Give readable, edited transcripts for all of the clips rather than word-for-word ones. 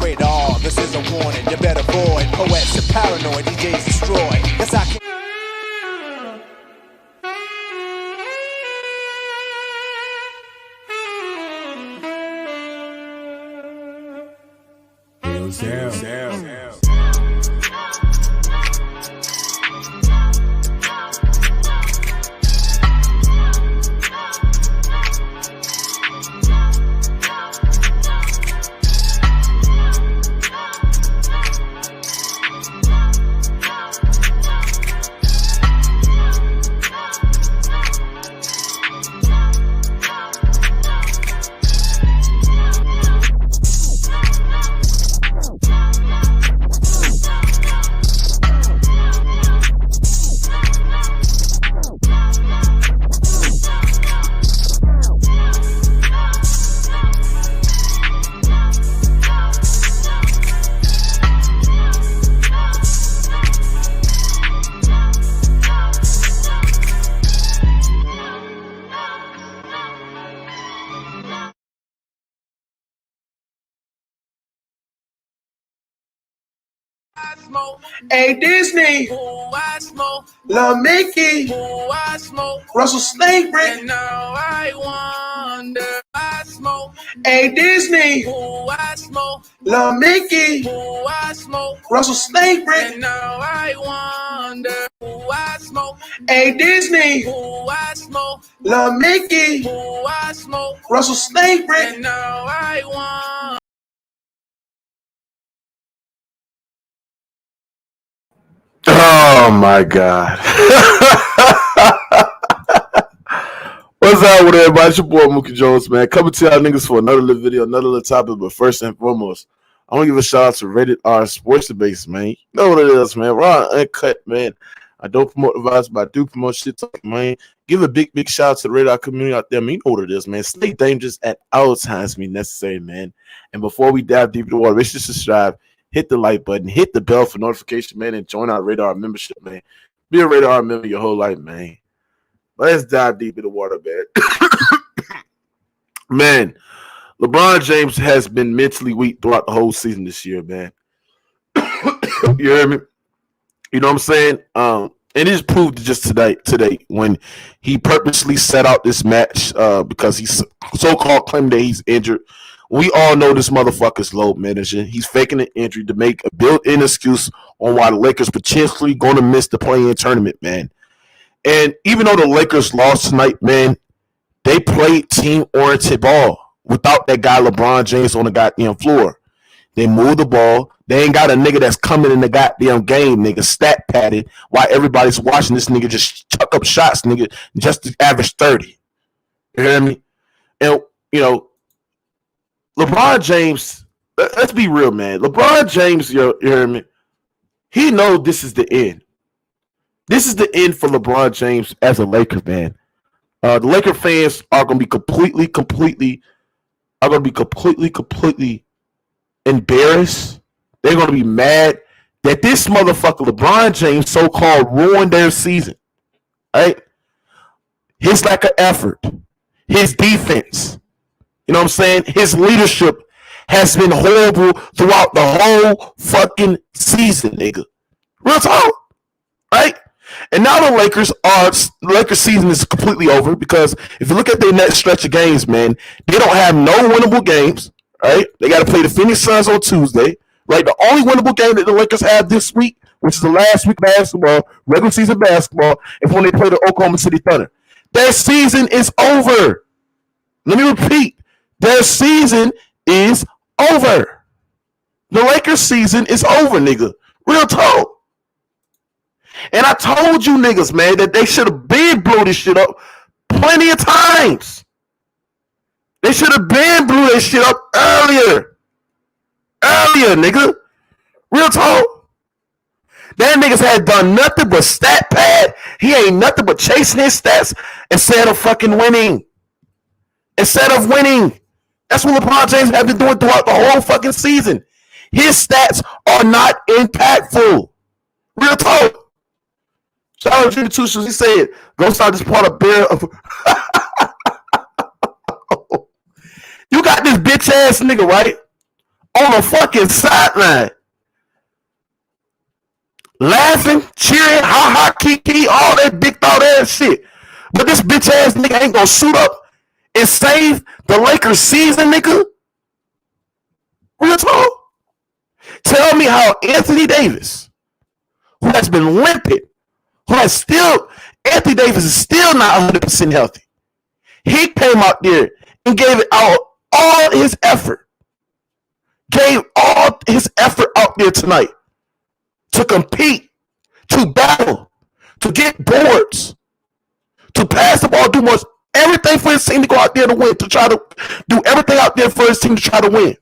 Rated R, this is a warning, you better avoid. Poets are paranoid, DJs destroy. Yes, I can. Hey Disney, Lil Mickey, Russell Snake, and now I wonder I smoke. Hey Disney, Lil Mickey, Russell Snake, and now I wonder who I smoke. Hey Disney, Lil Mickey, Russell Snake, and now I wonder. Oh my God. What's up with everybody? It's your boy Mookie Jones, man. Coming to y'all niggas for another little video, another little topic. But first and foremost, I want to give a shout out to Rated R Sports Debate, man. You know what it is, man. Raw uncut, man. I don't promote the vibes, but I do promote shit talk, man. Give a big shout out to the Rated R community out there, man. You know what it is, man. Stay dangerous at all times be necessary, man. And before we dive deep into the water, make sure to subscribe. Hit the like button, hit the bell for notification, man, and join our Rated R membership, man. Be a Rated R member your whole life, man. Let's dive deep in the water, man. Man, LeBron James has been mentally weak throughout the whole season this year, man. You hear me? You know what I'm saying? And it's proved just today when he purposely set out this match because he's so-called claimed that he's injured. We all know this motherfucker's load managing. He's faking an injury to make a built-in excuse on why the Lakers potentially going to miss the play-in tournament, man. And even though the Lakers lost tonight, man, they played team-oriented ball without that guy LeBron James on the goddamn floor. They move the ball. They ain't got a nigga that's coming in the goddamn game, nigga, stat padded, while everybody's watching this nigga just chuck up shots, nigga, just to average 30. You hear me? And, you know, LeBron James, let's be real, man. LeBron James, you hear me? He knows this is the end. This is the end for LeBron James as a Laker man. The Laker fans are going to be completely embarrassed. They're going to be mad that this motherfucker, LeBron James, so-called ruined their season. Right? His lack of effort, his defense, you know what I'm saying? His leadership has been horrible throughout the whole fucking season, nigga. Real talk, right? And now the Lakers season is completely over because if you look at their next stretch of games, man, they don't have no winnable games, right? They got to play the Phoenix Suns on Tuesday, right? The only winnable game that the Lakers have this week, which is the last week basketball, regular season basketball, is when they play the Oklahoma City Thunder. Their season is over. Let me repeat. Their season is over. The Lakers season is over, nigga. Real talk. And I told you niggas, man, that they should have been blew this shit up plenty of times. They should have been blew this shit up earlier. Earlier, nigga. Real talk. That niggas had done nothing but stat pad. He ain't nothing but chasing his stats instead of fucking winning. Instead of winning. That's what LeBron James has been doing throughout the whole fucking season. His stats are not impactful. Real talk. Shout out to Jimmy Tushel. He said, go start this part of bear. You got this bitch ass nigga, right? on the fucking sideline. Laughing, cheering, ha ha, kiki, all that big thought ass shit. But this bitch ass nigga ain't gonna suit up and save the Lakers season, nigga. Real talk. Tell me how Anthony Davis, who has been limping, Anthony Davis is still not 100% healthy. He came out there and gave it out all his effort. Gave all his effort out there tonight to compete, to battle, to get boards, to pass the ball, do most everything for his team to go out there to win, to try to do everything out there for his team to try to win.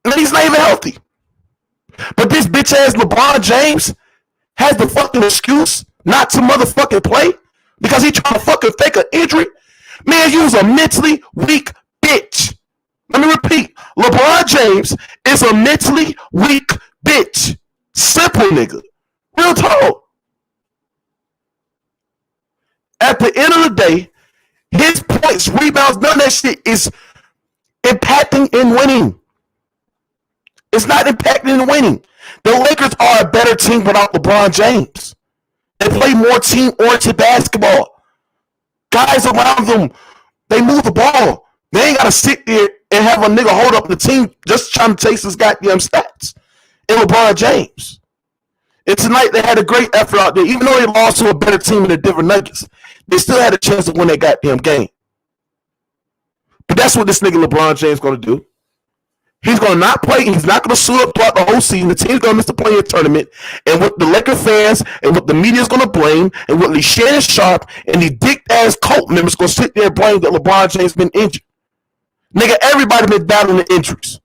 And he's not even healthy. But this bitch ass LeBron James has the fucking excuse not to motherfucking play because he trying to fucking fake an injury. Man, you was a mentally weak bitch. Let me repeat. LeBron James is a mentally weak bitch. Simple, nigga. Real talk. At the end of the day, his points, rebounds, none of that shit is impacting in winning. It's not impacting in winning. The Lakers are a better team without LeBron James. They play more team-oriented basketball. Guys around them, they move the ball. They ain't got to sit there and have a nigga hold up the team just trying to chase his goddamn stats. And LeBron James. And tonight they had a great effort out there. Even though they lost to a better team in the Denver Nuggets, they still had a chance to win that goddamn game. But that's what this nigga LeBron James going to do. He's going to not play. He's not going to suit up throughout the whole season. The team's going to miss the play-in tournament. And what the Lakers fans and what the media is going to blame and what Shannon Sharp and the dick-ass cult members going to sit there and blame that LeBron James been injured. Nigga, everybody been battling the injuries.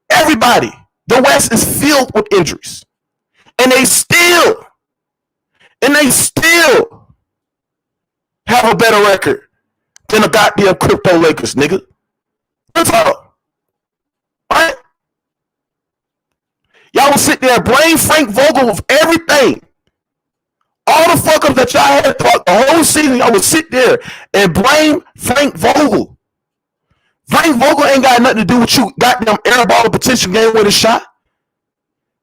Everybody. The West is filled with injuries. And they still have a better record than the goddamn crypto Lakers, nigga. That's all. Right? Y'all will sit there and blame Frank Vogel of everything. All the fuck ups that y'all had throughout the whole season, y'all would sit there and blame Frank Vogel. Frank Vogel ain't got nothing to do with you goddamn airball potential game winning shot.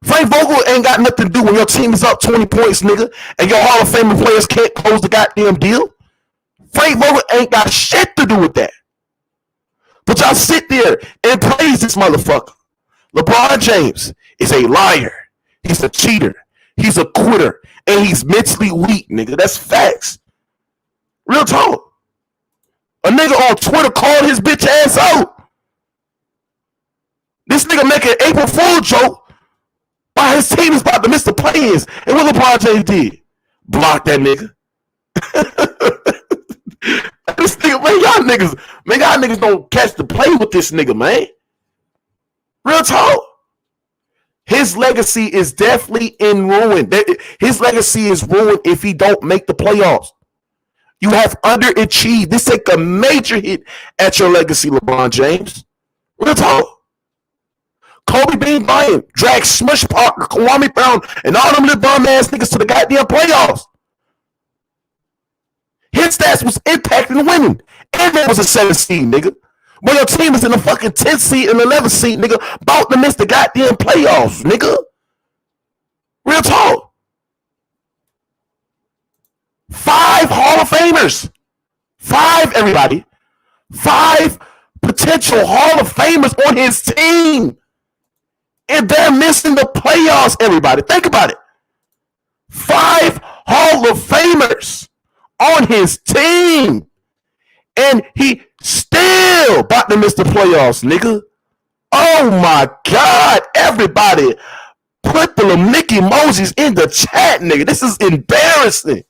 Frank Vogel ain't got nothing to do when your team is up 20 points, nigga, and your Hall of Fame players can't close the goddamn deal. Frank Vogel ain't got shit to do with that. But y'all sit there and praise this motherfucker. LeBron James is a liar. He's a cheater. He's a quitter. And he's mentally weak, nigga. That's facts. Real talk. A nigga on Twitter called his bitch ass out. This nigga making an April Fool joke while his team is about to miss the play-ins. And what LeBron James did? Block that nigga. This nigga, y'all niggas don't catch the play with this nigga, man. Real talk. His legacy is definitely in ruin. His legacy is ruined if he don't make the playoffs. You have underachieved. This take a major hit at your legacy, LeBron James. Real talk. Kobe Bean Bryant dragged Smush Parker, Kwame Brown, and all them little bum ass niggas to the goddamn playoffs. His stats was impacting winning. And there was a 7th seed, nigga. But your team is in the fucking 10th seed and 11th seed, nigga. About to miss the goddamn playoffs, nigga. Real talk. 5 Hall of Famers. 5, everybody. 5 potential Hall of Famers on his team. And they're missing the playoffs, everybody. Think about it. 5 Hall of Famers on his team. And he still about to miss the playoffs, nigga. Oh my God. Everybody put the Mickey emojis in the chat, nigga. This is embarrassing.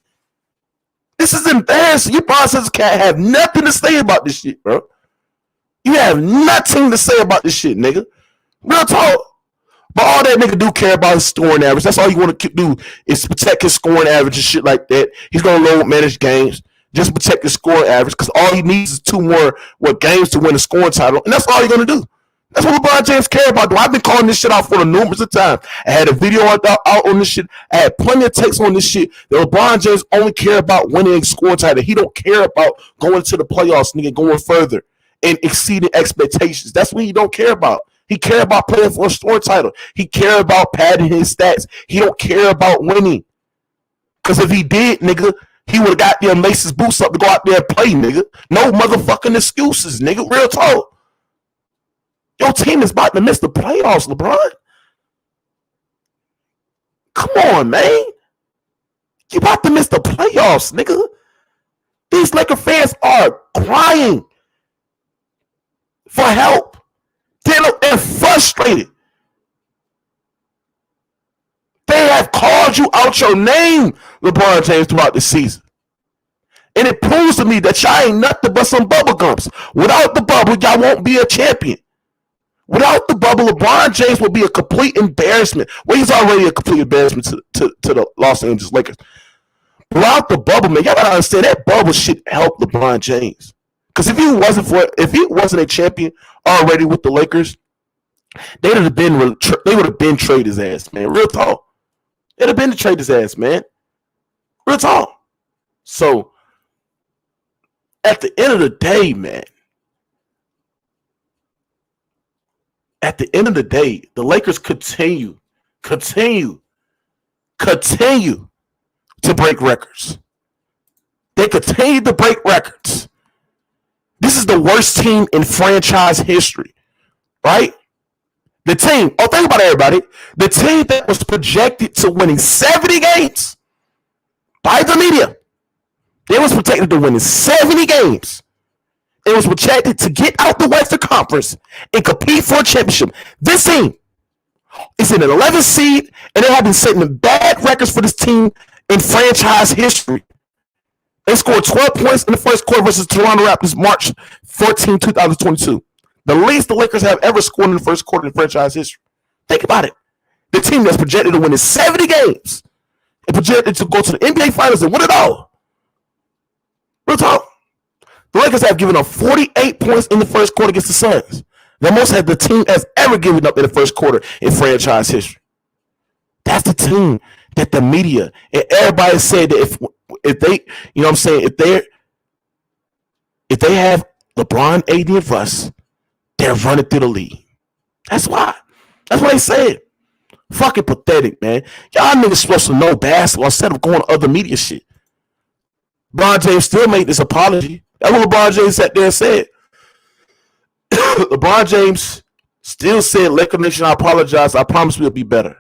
This is embarrassing. You bosses can't have nothing to say about this shit, bro. You have nothing to say about this shit, nigga. Real talk. But all that nigga do care about his scoring average. That's all you want to do is protect his scoring average and shit like that. He's going to load manage games. Just protect his scoring average because all he needs is 2 more games to win a scoring title. And that's all you're going to do. That's what LeBron James care about. I've been calling this shit out for the numerous of times. I had a video out on this shit. I had plenty of takes on this shit. That LeBron James only care about winning a scoring title. He don't care about going to the playoffs, nigga, going further and exceeding expectations. That's what he don't care about. He care about playing for a store title. He care about padding his stats. He don't care about winning. Because if he did, nigga, he would have got them laces boots up to go out there and play, nigga. No motherfucking excuses, nigga. Real talk. Your team is about to miss the playoffs, LeBron. Come on, man. You about to miss the playoffs, nigga. These Laker fans are crying for help. They're frustrated. They have called you out your name, LeBron James, throughout the season. And it proves to me that y'all ain't nothing but some bubble gums. Without the bubble, y'all won't be a champion. Without the bubble, LeBron James will be a complete embarrassment. Well, he's already a complete embarrassment to the Los Angeles Lakers. Without the bubble, man, y'all gotta understand that bubble shit helped LeBron James. Because if he wasn't a champion already with the Lakers, they would have been traded his ass, man. Real talk. They'd have been to trade his ass, man. Real talk. So at the end of the day, man. At the end of the day, the Lakers continue to break records. They continue to break records. This is the worst team in franchise history, right? The team, think about it, everybody. The team that was projected to winning 70 games by the media, they was projected to winning 70 games. It was projected to get out the Western Conference and compete for a championship. This team is in an 11th seed, and they have been setting bad records for this team in franchise history. They scored 12 points in the first quarter versus Toronto Raptors March 14, 2022. The least the Lakers have ever scored in the first quarter in franchise history. Think about it. The team that's projected to win 70 games and projected to go to the NBA Finals and win it all. Real talk. The Lakers have given up 48 points in the first quarter against the Suns. The most that the team has ever given up in the first quarter in franchise history. That's the team that the media and everybody said that if they, you know what I'm saying, if they have LeBron, AD, and Russ, they're running through the league. That's why. That's what they said. Fucking pathetic, man. Y'all niggas supposed to know basketball instead of going to other media shit. LeBron James still made this apology. That's what LeBron James sat there and said. LeBron James still said, Laker Nation, I apologize. I promise we'll be better.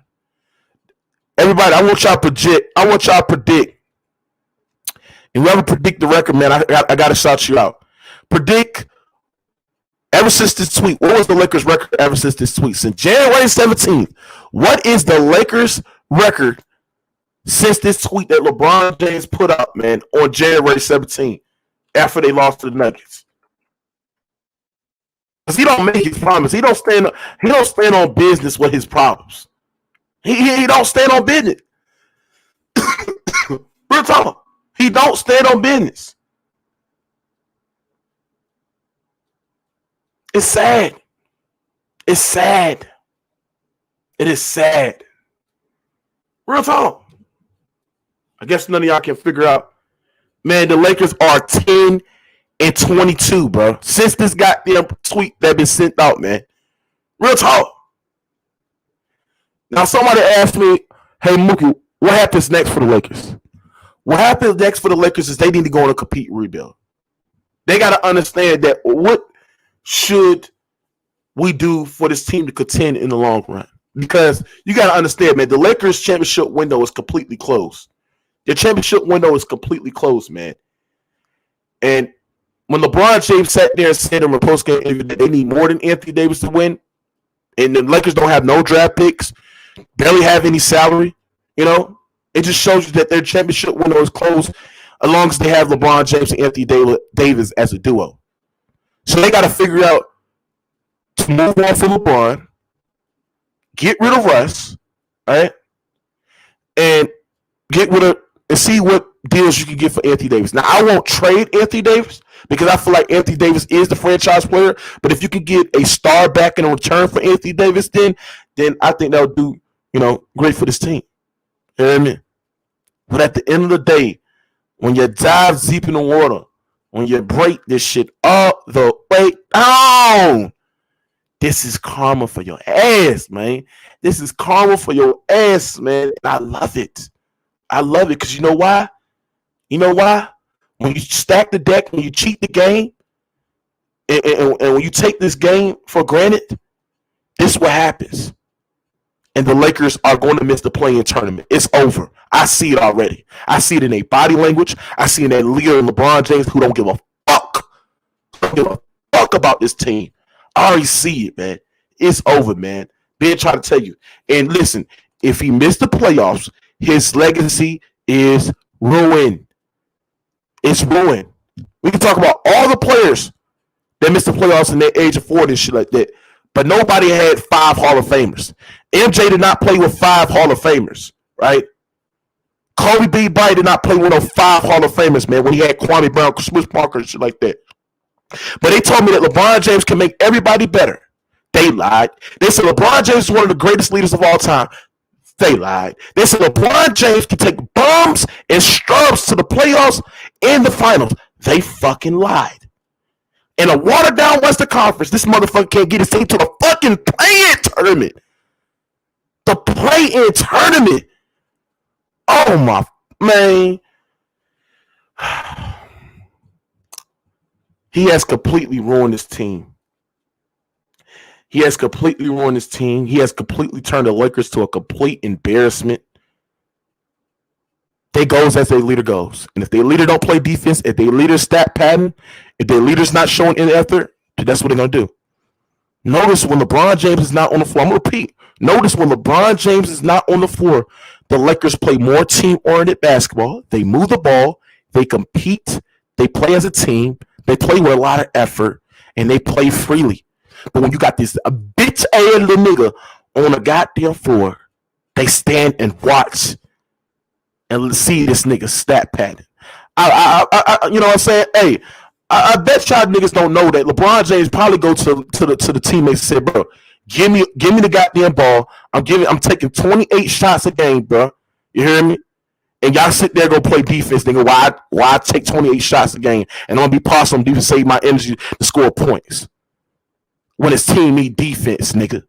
Everybody, I want y'all to predict. And whoever predict the record, man, I got to shout you out. Predict, ever since this tweet, what was the Lakers' record ever since this tweet? Since January 17th, what is the Lakers' record since this tweet that LeBron James put out, man, on January 17th after they lost to the Nuggets? Because he don't make his promise. He don't stand on business with his problems. He don't stand on business. Real talk. He don't stand on business. It's sad. It's sad. It is sad. Real talk. I guess none of y'all can figure out. Man, the Lakers are 10-22, bro. Since this goddamn tweet that been sent out, man. Real talk. Now, somebody asked me, hey, Mookie, what happens next for the Lakers? What happens next for the Lakers is they need to go on a compete rebuild. They got to understand that what should we do for this team to contend in the long run? Because you got to understand, man, the Lakers championship window is completely closed. Their championship window is completely closed, man. And when LeBron James sat there and said in a postgame interview that they need more than Anthony Davis to win, and the Lakers don't have no draft picks, barely have any salary, you know, it just shows you that their championship window is closed as long as they have LeBron James and Anthony Davis as a duo. So they got to figure out to move on from LeBron, get rid of Russ, right, and get rid of and see what deals you can get for Anthony Davis. Now, I won't trade Anthony Davis because I feel like Anthony Davis is the franchise player. But if you can get a star back in return for Anthony Davis, then I think that would do, you know, great for this team. You know what I mean? But at the end of the day, when you dive deep in the water, when you break this shit all the way down, This is karma for your ass, man. This is karma for your ass, man. And I love it. I love it because you know why? You know why? When you stack the deck, when you cheat the game, and when you take this game for granted, this is what happens. And the Lakers are going to miss the play-in tournament. It's over. I see it already. I see it in their body language. I see it in their leader, LeBron James, who don't give a fuck. Don't give a fuck about this team. I already see it, man. It's over, man. Been trying to tell you. And listen, if he missed the playoffs, his legacy is ruined. It's ruined. We can talk about all the players that missed the playoffs in their age of 40 and shit like that. But nobody had 5 Hall of Famers. MJ did not play with 5 Hall of Famers, right? Kobe B. Bryant did not play with no 5 Hall of Famers, man, when he had Kwame Brown, Chris Parker, and shit like that. But they told me that LeBron James can make everybody better. They lied. They said LeBron James is one of the greatest leaders of all time. They lied. They said LeBron James can take bums and scrubs to the playoffs and the finals. They fucking lied. In a watered-down Western Conference, this motherfucker can't get his team to the fucking play-in tournament. The play-in tournament. Oh, my, man. He has completely ruined his team. He has completely ruined his team. He has completely turned the Lakers to a complete embarrassment. They goes as their leader goes. And if their leader don't play defense, if their leader stat pattern, if their leader's not showing any effort, that's what they're going to do. Notice when LeBron James is not on the floor. I'm going to repeat. Notice when LeBron James is not on the floor, the Lakers play more team-oriented basketball. They move the ball. They compete. They play as a team. They play with a lot of effort, and they play freely. But when you got this bitch-ass little nigga on the goddamn floor, they stand and watch and see this nigga stat pattern. You know what I'm saying? Hey, I bet y'all niggas don't know that LeBron James probably go to the teammates and say, bro, give me the goddamn ball. I'm taking 28 shots a game, bro. You hear me? And y'all sit there go play defense, nigga. Why I take 28 shots a game and I'm gonna be partial on defense, save my energy to score points when his team need defense, nigga.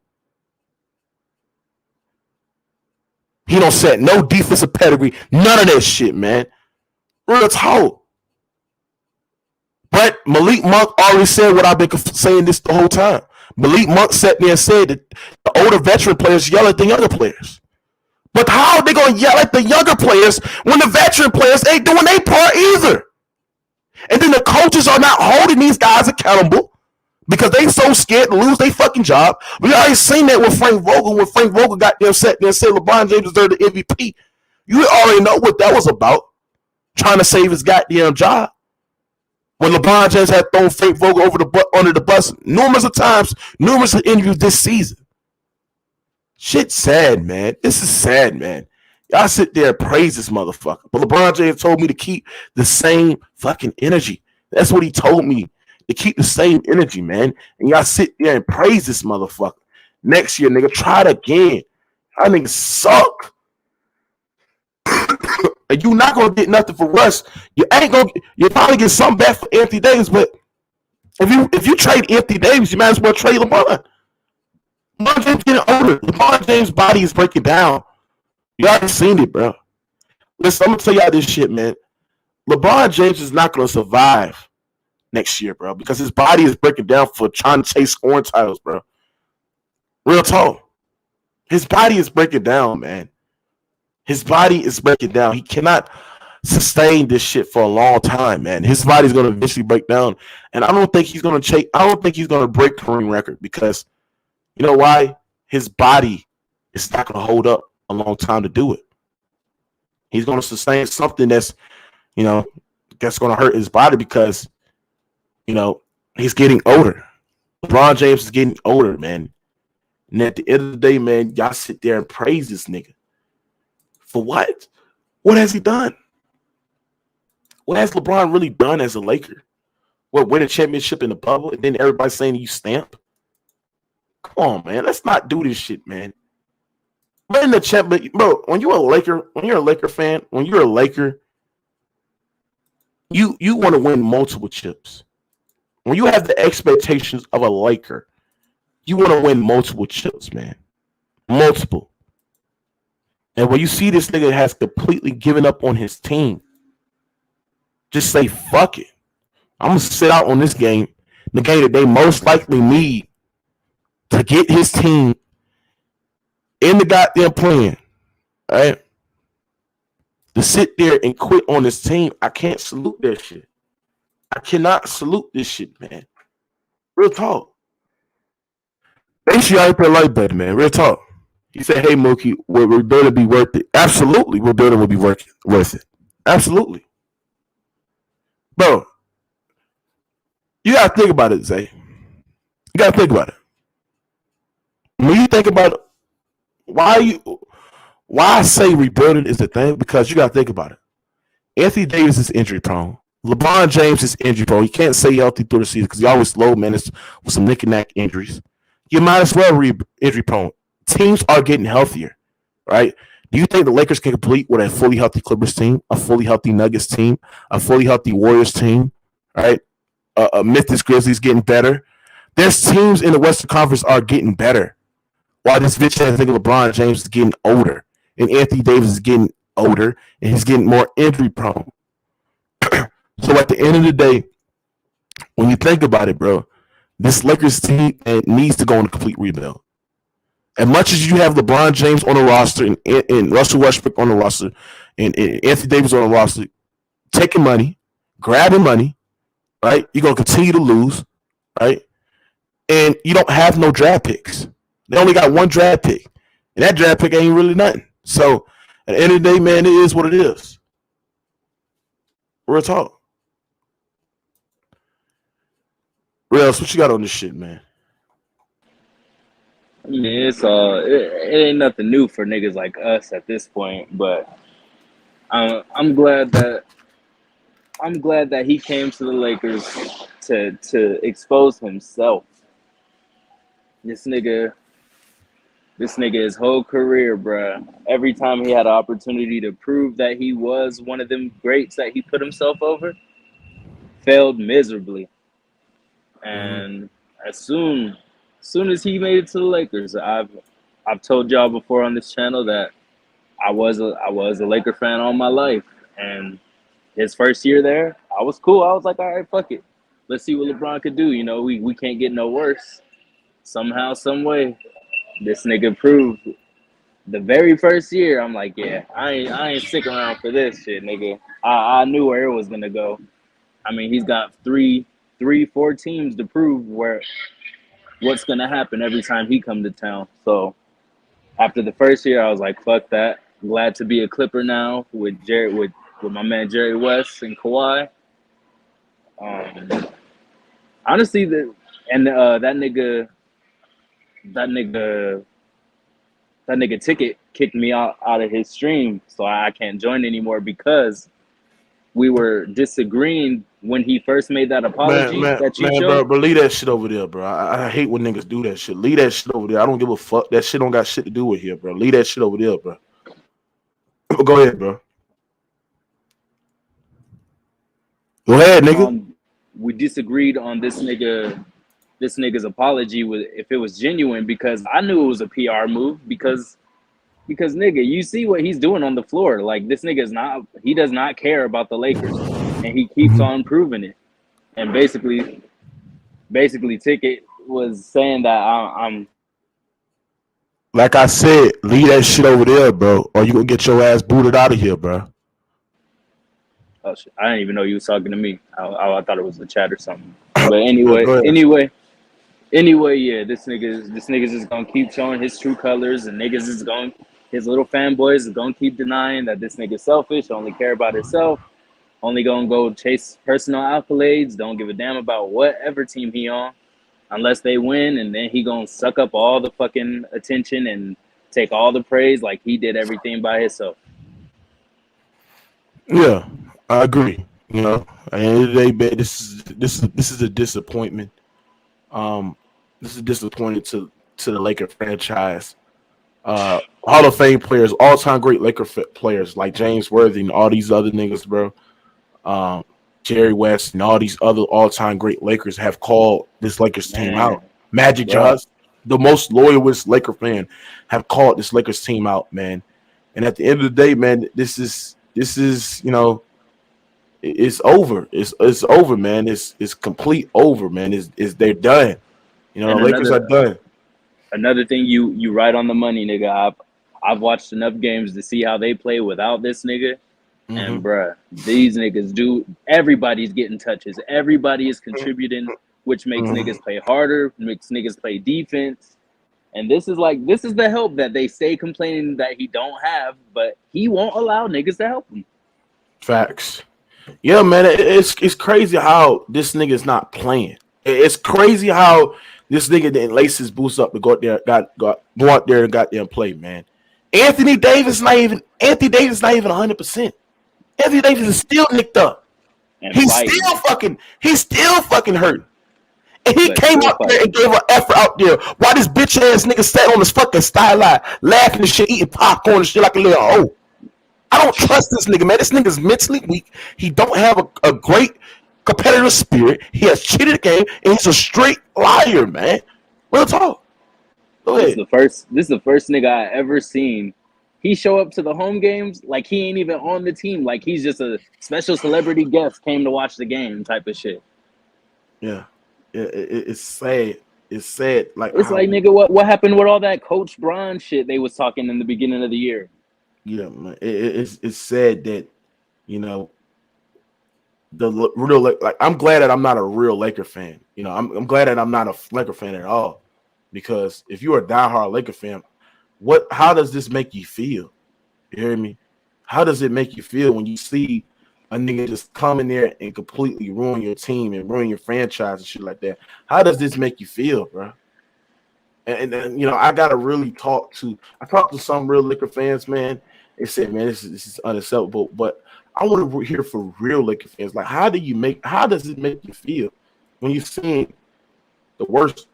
He don't set no defensive pedigree, none of that shit, man. Real talk. But Malik Monk already said what I've been saying this the whole time. Malik Monk sat there and said that the older veteran players yell at the younger players. But how are they going to yell at the younger players when the veteran players ain't doing their part either? And then the coaches are not holding these guys accountable because they so scared to lose their fucking job. We already seen that with Frank Vogel when Frank Vogel got them set there and said LeBron James deserved the MVP. You already know what that was about, trying to save his goddamn job. When LeBron James had thrown Frank Vogel under the bus numerous times, numerous interviews this season. Shit's sad, man. This is sad, man. Y'all sit there and praise this motherfucker. But LeBron James told me to keep the same fucking energy. That's what he told me. To keep the same energy, man. And y'all sit there and praise this motherfucker. Next year, nigga, try it again. Y'all niggas suck. And you not gonna get nothing for Russ. You'll probably get something back for Anthony Davis, but if you trade Anthony Davis, you might as well trade LeBron. LeBron James getting older. LeBron James' body is breaking down. You already seen it, bro. Listen, I'm gonna tell y'all this shit, man. LeBron James is not gonna survive next year, bro, because his body is breaking down for trying to chase scoring titles, bro. Real talk. His body is breaking down, man. His body is breaking down. He cannot sustain this shit for a long time, man. His body's gonna eventually break down, and I don't think he's gonna break Kareem record because you know why? His body is not gonna hold up a long time to do it. He's gonna sustain something that's gonna hurt his body because he's getting older. LeBron James is getting older, man. And at the end of the day, man, y'all sit there and praise this nigga. For what? What has he done? What has LeBron really done as a Laker? What, win a championship in the bubble and then everybody saying you stamp? Come on, man. Let's not do this shit, man. Win the champion, bro. When you're a Laker fan, when you're a Laker, you want to win multiple chips. When you have the expectations of a Laker, You want to win multiple chips, man. Multiple. And when you see this nigga has completely given up on his team, just say fuck it. I'm gonna sit out on this game, the game that they most likely need to get his team in the goddamn plan. Right? To sit there and quit on this team, I can't salute that shit. I cannot salute this shit, man. Real talk. Make sure y'all play light better, man. Real talk. He said, "Hey Mookie, will rebuilding be worth it?" Absolutely, rebuilding will be worth it. Absolutely, bro. You gotta think about it, Zay. You gotta think about it. When you think about it, why I say rebuilding is the thing, because you gotta think about it. Anthony Davis is injury prone. LeBron James is injury prone. You can't stay healthy through the season because he always low minutes with some knick and knack injuries. You might as well injury prone. Teams are getting healthier, right? Do you think the Lakers can complete with a fully healthy Clippers team, a fully healthy Nuggets team, a fully healthy Warriors team, right? Memphis Grizzlies getting better. There's teams in the Western Conference are getting better, while this bitch ass nigga LeBron James is getting older, and Anthony Davis is getting older, and he's getting more injury prone. So at the end of the day, when you think about it, bro, this Lakers team needs to go on a complete rebuild. As much as you have LeBron James on the roster and Russell Westbrook on the roster and Anthony Davis on the roster, taking money, grabbing money, right? You're going to continue to lose, right? And you don't have no draft picks. They only got one draft pick. And that draft pick ain't really nothing. So at the end of the day, man, it is what it is. Real talk. Real, what you got on this shit, man? I mean, it ain't nothing new for niggas like us at this point, but I'm glad that he came to the Lakers to expose himself. This nigga his whole career, bruh. Every time he had an opportunity to prove that he was one of them greats that he put himself over, failed miserably. And as soon as he made it to the Lakers, I've told y'all before on this channel that I was a Laker fan all my life. And his first year there, I was cool. I was like, all right, fuck it. Let's see what LeBron could do. You know, we can't get no worse. Somehow, some way, this nigga proved. The very first year, I'm like, yeah, I ain't stick around for this shit, nigga. I knew where it was gonna go. I mean, he's got 4 teams to prove what's gonna happen every time he come to town. So after the first year, I was like, fuck that. Glad to be a Clipper now with my man Jerry West and Kawhi. Honestly, that nigga Ticket kicked me out of his stream, so I can't join anymore because we were disagreeing when he first made that apology that you showed. Bro, leave that shit over there, bro. I hate when niggas do that shit. Leave that shit over there. I don't give a fuck. That shit don't got shit to do with here, bro. Leave that shit over there, bro. Go ahead, bro. Go ahead, nigga. We disagreed on this nigga's apology with if it was genuine, because I knew it was a PR move because nigga, you see what he's doing on the floor. Like, this nigga he does not care about the Lakers, and he keeps on proving it. And basically Ticket was saying that I'm like I said, leave that shit over there, bro, or you gonna get your ass booted out of here, bro. Oh shit! I didn't even know you was talking to me. I thought it was the chat or something. But anyway, yeah, this nigga's just gonna keep showing his true colors, and his little fanboys is gonna keep denying that this nigga's selfish, only care about himself, only gonna go chase personal accolades, don't give a damn about whatever team he on, unless they win, and then he gonna suck up all the fucking attention and take all the praise like he did everything by himself. Yeah, I agree. You know, at the end of the day, this is a disappointment. This is disappointing to the Laker franchise. Hall of Fame players, all time great Laker players like James Worthy and all these other niggas, bro. Jerry West and all these other all time great Lakers have called this Lakers team out. Magic Johnson, the most loyalist Laker fan have called this Lakers team out, man. And at the end of the day, man, this is it's over. It's over, man. It's complete over, man. Is they're done. The And Lakers are done. another thing, you right on the money, nigga. I've watched enough games to see how they play without this nigga. And Mm-hmm. bruh, these niggas do. Everybody's getting touches. Everybody is contributing, which makes Mm-hmm. niggas play harder, makes niggas play defense. And this is the help that they stay complaining that he don't have, but he won't allow niggas to help him. Facts. Yeah, man. It's crazy how this nigga is not playing. It's crazy how this nigga didn't lace his boots up to go out there, go out there and got there and play, man. Anthony Davis not even 100%. Anthony Davis is still nicked up. And He's fighting, still fucking hurt. And he but came still out there fighting. and gave an effort out there while this bitch ass nigga sat on his fucking skyline, laughing and shit, eating popcorn and shit like a little hoe. I don't trust this nigga, man. This nigga's mentally weak. He don't have a great competitive spirit. He has cheated the game, and he's a straight liar, man. Real talk. Go This is ahead. the first nigga I ever seen. He show up to the home games like he ain't even on the team, like he's just a special celebrity guest came to watch the game type of shit. Yeah. It's sad. It's sad. Like It's how, like, nigga, what happened with all that Coach Braun shit they was talking in the beginning of the year? yeah, man. It's sad that you know the real like I'm glad that I'm not a real Laker fan. I'm glad that I'm not a Laker fan at all, because if you're a diehard Laker fan, how does this make you feel? You hear me? How does it make you feel when you see a nigga just come in there and completely ruin your team and ruin your franchise and shit like that? How does this make you feel, bro? And I gotta really I talked to some real Laker fans, man. They said, man, this is unacceptable. But I want to hear from real Laker fans. Like, how does it make you feel when you're seeing the worst,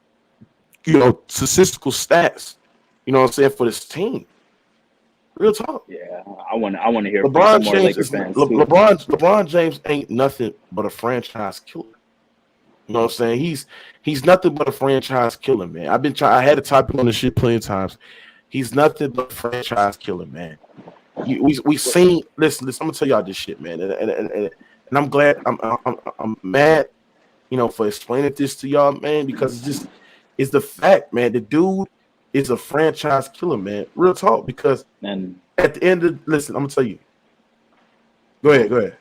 statistical stats, what I'm saying, for this team? Real talk. Yeah, I want to hear from LeBron some more James Laker fans too. LeBron James ain't nothing but a franchise killer. You know what I'm saying? He's nothing but a franchise killer, man. I had to type on this shit plenty of times. He's nothing but a franchise killer, man. We seen. Listen. I'm gonna tell y'all this shit, man. And I'm glad. I'm mad, for explaining this to y'all, man, because it's the fact, man. The dude is a franchise killer, man. Real talk. Because And at the end of listen, I'm gonna tell you. Go ahead.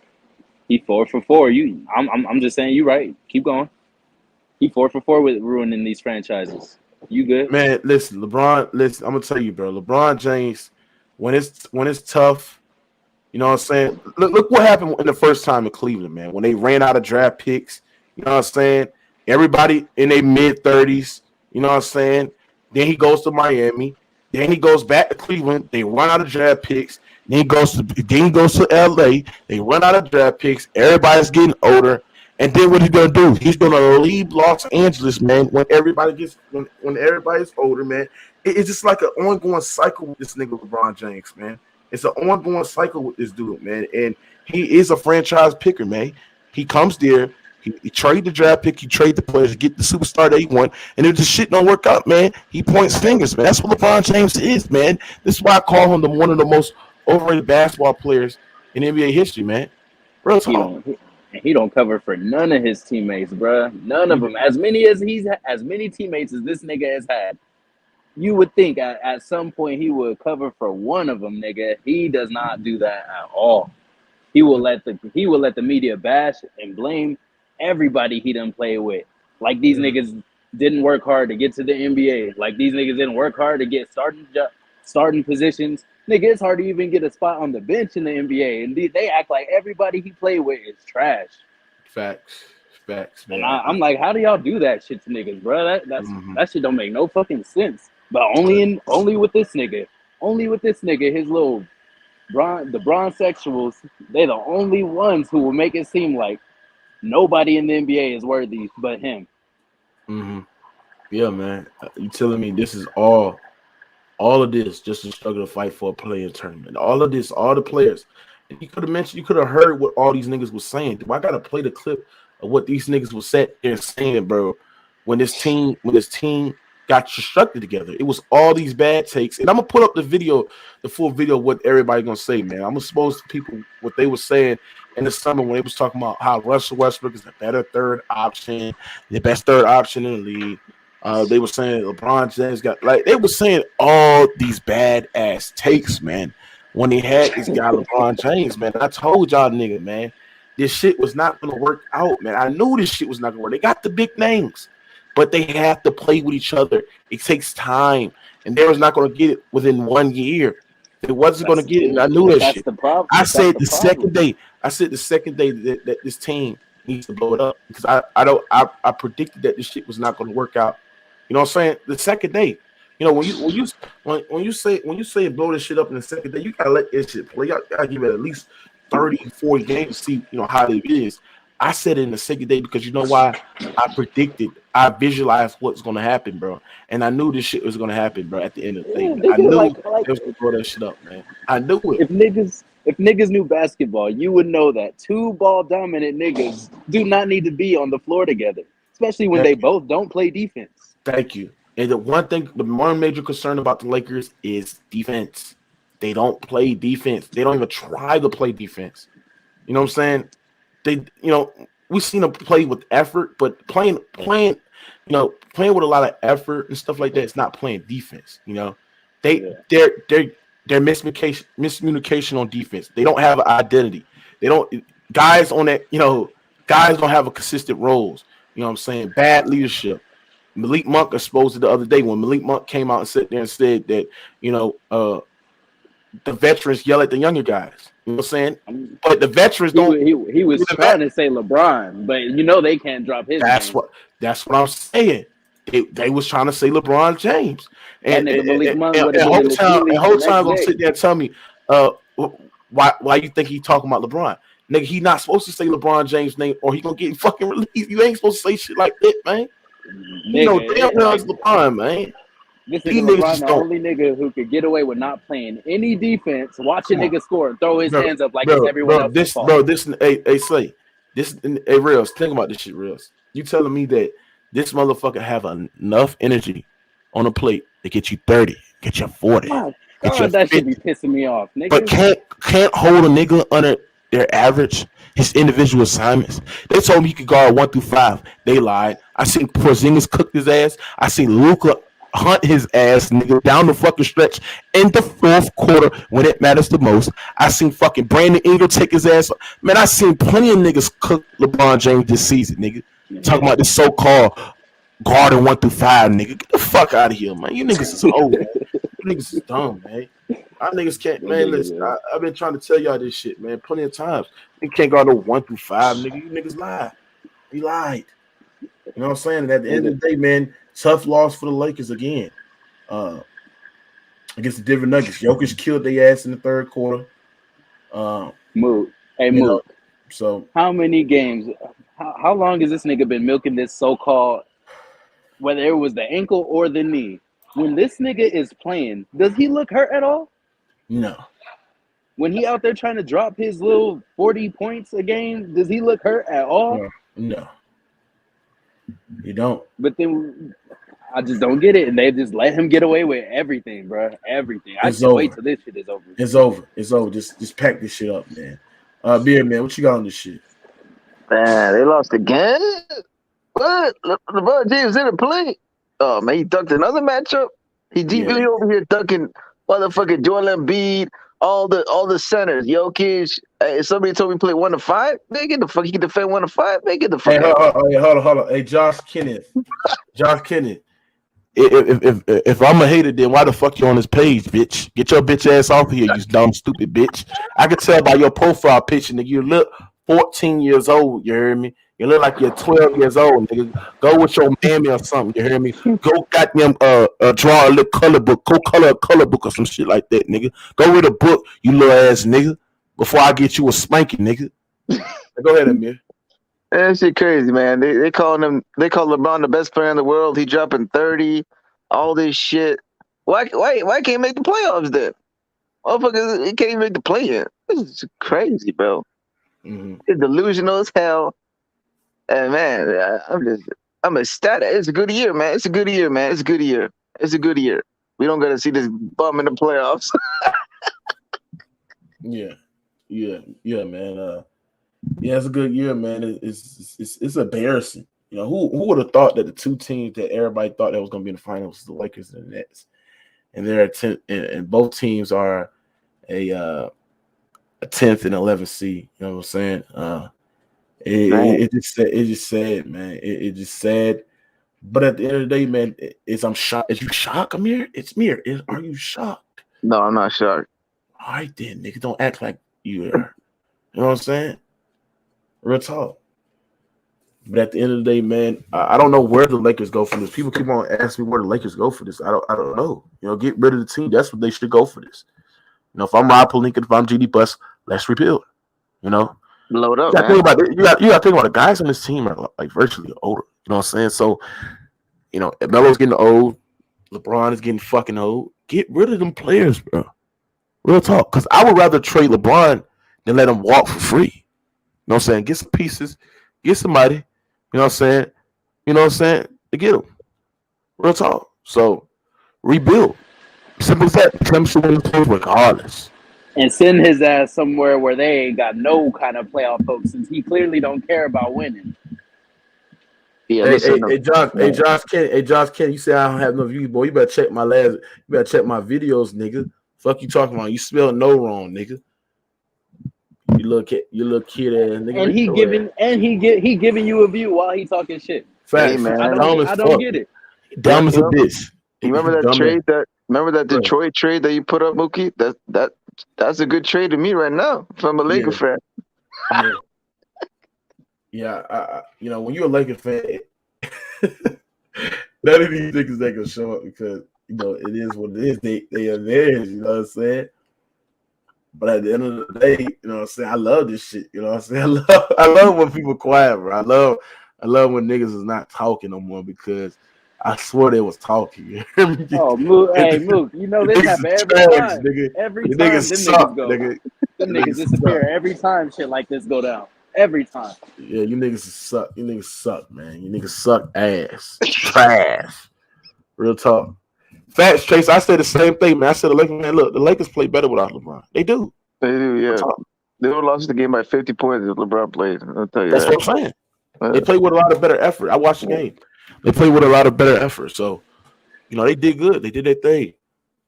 he 4 for 4. I'm just saying, you right. Keep going. He 4 for 4 with ruining these franchises. You good? Man, listen, LeBron. Listen, I'm gonna tell you, bro. LeBron James, when it's tough, you know what I'm saying. Look what happened in the first time in Cleveland, man. When they ran out of draft picks, you know what I'm saying. Everybody in their mid-30s, you know what I'm saying. Then he goes to Miami. Then he goes back to Cleveland. They run out of draft picks. Then he goes to LA. They run out of draft picks. Everybody's getting older. And then what he's gonna do? He's gonna leave Los Angeles, man. When everybody's older, man. It's just like an ongoing cycle with this nigga LeBron James, man. It's an ongoing cycle with this dude, man. And he is a franchise picker, man. He comes there, he trade the draft pick, he trade the players, get the superstar that he want, and if the shit don't work out, man, he points fingers, man. That's what LeBron James is, man. This is why I call him one of the most overrated basketball players in NBA history, man. Real talk. He don't cover for none of his teammates, bruh. None of them. As many teammates as this nigga has had, you would think at some point he would cover for one of them, nigga. He does not do that at all. He will let the media bash and blame everybody he done play with. Like these niggas didn't work hard to get to the NBA. Like these niggas didn't work hard to get starting positions. Nigga, it's hard to even get a spot on the bench in the NBA, and they act like everybody he played with is trash. Facts, man. And I'm like, how do y'all do that shit to niggas, bro? That shit don't make no fucking sense. But only with this nigga, his little the bronzexuals, they the only ones who will make it seem like nobody in the NBA is worthy but him. Mm-hmm. Yeah, man. You telling me this is all of this just to struggle to fight for a playing tournament? All of this, all the players. And you could have heard what all these niggas was saying. I gotta play the clip of what these niggas was sat there saying, bro. When this team got constructed together. It was all these bad takes, and I'm gonna put up the video, the full video, of what everybody gonna say, man. I'm gonna expose to people what they were saying in the summer when they was talking about how Russell Westbrook is a better third option, the best third option in the league. They were saying LeBron James got like they were saying all these bad ass takes, man. When they had this guy LeBron James, man, I told y'all, nigga, man, this shit was not gonna work out, man. I knew this shit was not gonna work. They got the big names, but they have to play with each other. It takes time, and they was not going to get it within 1 year. They wasn't going to get it, and I knew that shit. The problem. I said the second day. I said the second day that this team needs to blow it up because I predicted that this shit was not going to work out. You know what I'm saying? The second day. You know when you say blow this shit up in the second day, you gotta let this shit play. You gotta give it at least 30, 40 games to see how it is. I said it in the second day because you know why? I visualized what's gonna happen, bro, and I knew this shit was gonna happen, bro. At the end of the day, I knew they was gonna blow that shit up, man. I knew it. If niggas knew basketball, you would know that two ball dominant niggas do not need to be on the floor together, especially when they both don't play defense. Thank you. And the one major concern about the Lakers is defense. They don't play defense. They don't even try to play defense. You know what I'm saying? We've seen them play with effort, but playing with a lot of effort and stuff like that, it's not playing defense. They're miscommunication on defense. They don't have an identity. Guys don't have a consistent roles. You know what I'm saying? Bad leadership. Malik Monk exposed it the other day when Malik Monk came out and sat there and said that the veterans yell at the younger guys. You know what I'm saying? But the veterans don't. He was trying to say LeBron, but they can't drop his. That's name. That's what I'm saying. They was trying to say LeBron James, and whole time gonna sit there and tell me, why you think he talking about LeBron? Nigga, he not supposed to say LeBron James' name, or he gonna get fucking released. You ain't supposed to say shit like that, man. Damn well it's LeBron, man. This is LeBron, the only nigga who could get away with not playing any defense, watch a nigga score, and throw his hands up like it's everyone else's fault. Reals, think about this shit, Reals. You telling me that this motherfucker have enough energy on the plate to get you 30, get you 40, God, get you that 50, should be pissing me off, nigga. but can't hold a nigga under their average, his individual assignments. They told me he could guard 1 through 5. They lied. I seen Porzingis cook his ass. I seen Luka hunt his ass, nigga, down the fucking stretch in the fourth quarter when it matters the most. I seen fucking Brandon Ingram take his ass. Man, I seen plenty of niggas cook LeBron James this season, nigga. Talking about this so-called guarding 1 through 5, nigga. Get the fuck out of here, man. You niggas is old, man. You niggas is dumb, man. Our niggas can't, man. Listen, I've been trying to tell y'all this shit, man, plenty of times. You can't guard no 1 through 5, nigga. You niggas lied. He lied. You know what I'm saying? And at the end of the day, man, tough loss for the Lakers again. Against the Denver Nuggets. Jokic killed their ass in the third quarter. Mook. Hey, Mook. So how many games? How long has this nigga been milking this so-called, whether it was the ankle or the knee? When this nigga is playing, does he look hurt at all? No. When he out there trying to drop his little 40 points a game, does he look hurt at all? No. You don't. But then I just don't get it, and they just let him get away with everything, bro. Everything. I just wait till this shit is over. It's over. It's over. Just pack this shit up, man. Beard man, what you got on this shit? Man, they lost again. What? LeBron James didn't play. Oh man, he ducked another matchup. He really over here ducking motherfucking Joel Embiid, all the centers. Jokic. Somebody told me to play 1 to 5. Man, get the fuck. He can defend 1 to 5. Man, get the fuck. Hold on. Hey, Josh Kenneth. If I'm a hater, then why the fuck you on this page, bitch? Get your bitch ass off of here, you dumb, stupid bitch. I can tell by your profile picture that you look 14 years old. You heard me? You look like you're 12 years old, nigga. Go with your mammy or something. You hear me? Go goddamn draw a little color book. Go color a color book or some shit like that, nigga. Go read a book, you little ass nigga. Before I get you a spanking, nigga. Go ahead, Amir. That shit crazy, man. They call LeBron the best player in the world. He dropping 30, all this shit. Why can't he make the playoffs then? Motherfuckers, he can't even make the play-in. This is crazy, bro. Mm-hmm. It's delusional as hell. And man, I'm ecstatic. It's a good year, man. It's a good year, man. It's a good year. It's a good year. We don't got to see this bum in the playoffs. Yeah, man. Yeah, it's a good year, man. It's embarrassing. You know, who would have thought that the two teams that everybody thought that was going to be in the finals was the Lakers and the Nets, and they're and both teams are a 10th and 11th seed. You know what I'm saying? It just sad, man. It just sad. But at the end of the day, man, I'm shocked. Is you shocked, Amir? It's Mir. Are you shocked? No, I'm not shocked. All right, then, nigga, don't act like you are. You know what I'm saying? Real talk. But at the end of the day, man, I don't know where the Lakers go for this. People keep on asking me where the Lakers go for this. I don't know. You know, get rid of the team. That's what they should go for this. You know, if I'm Rob Pelinka, if I'm GD Bus, let's rebuild. You know, Load up, you man. you got to think about the guys on this team are like virtually older. You know what I'm saying? So, you know, Melo's getting old. LeBron is getting fucking old. Get rid of them players, bro. Real talk. Because I would rather trade LeBron than let him walk for free. You know what I'm saying? Get some pieces. Get somebody. You know what I'm saying? You know what I'm saying? To get him. Real talk. So, rebuild. Simple as that. Chemistry wins regardless. And send his ass somewhere where they ain't got no kind of playoff hopes, since he clearly don't care about winning. Yeah, Josh Ken, you say I don't have no views, boy. You better check my videos, nigga. Fuck you talking about? You spell no wrong, nigga. You little kid ass nigga. And he giving you a view while he talking shit. Facts. Hey, man. I don't get it. Dumb as a bitch. You remember that trade Detroit trade that you put up, Mookie? That's a good trade to me right now from a Laker fan. Yeah, you know, when you're a Laker fan, none of these niggas that can show up because, you know, it is what it is. They are theirs, you know what I'm saying? But at the end of the day, you know what I'm saying, I love this shit. You know what I'm saying? I love when people quiet, bro. I love when niggas is not talking no more because I swear they was talking. Oh, Mook, hey, Mook, you know this happen every time. Nigga. Every The time niggas them suck, niggas go. Nigga. Them niggas disappear every time shit like this go down. Every time. Yeah, you niggas suck. You niggas suck, man. You niggas suck ass. Trash. Real talk. Facts, Trace. I said the same thing, man. I said the Lakers, man, look, the Lakers play better without LeBron. They do. They do, yeah. They would have lost the game by 50 points if LeBron played. I'll tell you That's what I'm saying. They play with a lot of better effort. I watched the game. They play with a lot of better effort. So, you know, they did good. They did their thing.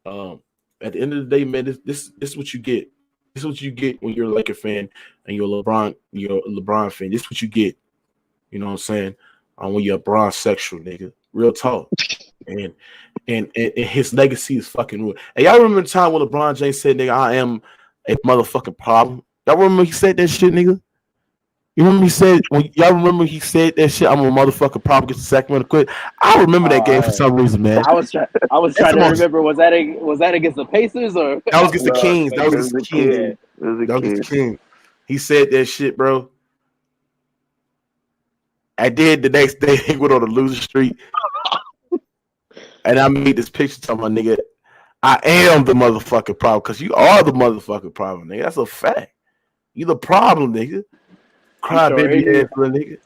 At the end of the day, man, this is what you get. This is what you get when you're a Laker fan and you're a LeBron fan. This is what you get. You know what I'm saying? When you're a Bron sexual, nigga. Real talk. And his legacy is fucking ruined. And y'all remember the time when LeBron James said, nigga, I am a motherfucking problem? Y'all remember he said that shit, nigga? You remember he said that shit? I'm a motherfucking problem. Get the Sacramento quit. I remember that game for some reason, man. I was trying to remember. Was that against the Pacers or that was against the Kings? That was against the Kings. He said that shit, bro. I did the next day. He went on a loser streak, and I made this picture to my nigga. I am the motherfucking problem because you are the motherfucking problem, nigga. That's a fact. You the problem, nigga. Cry baby ass for a nigga.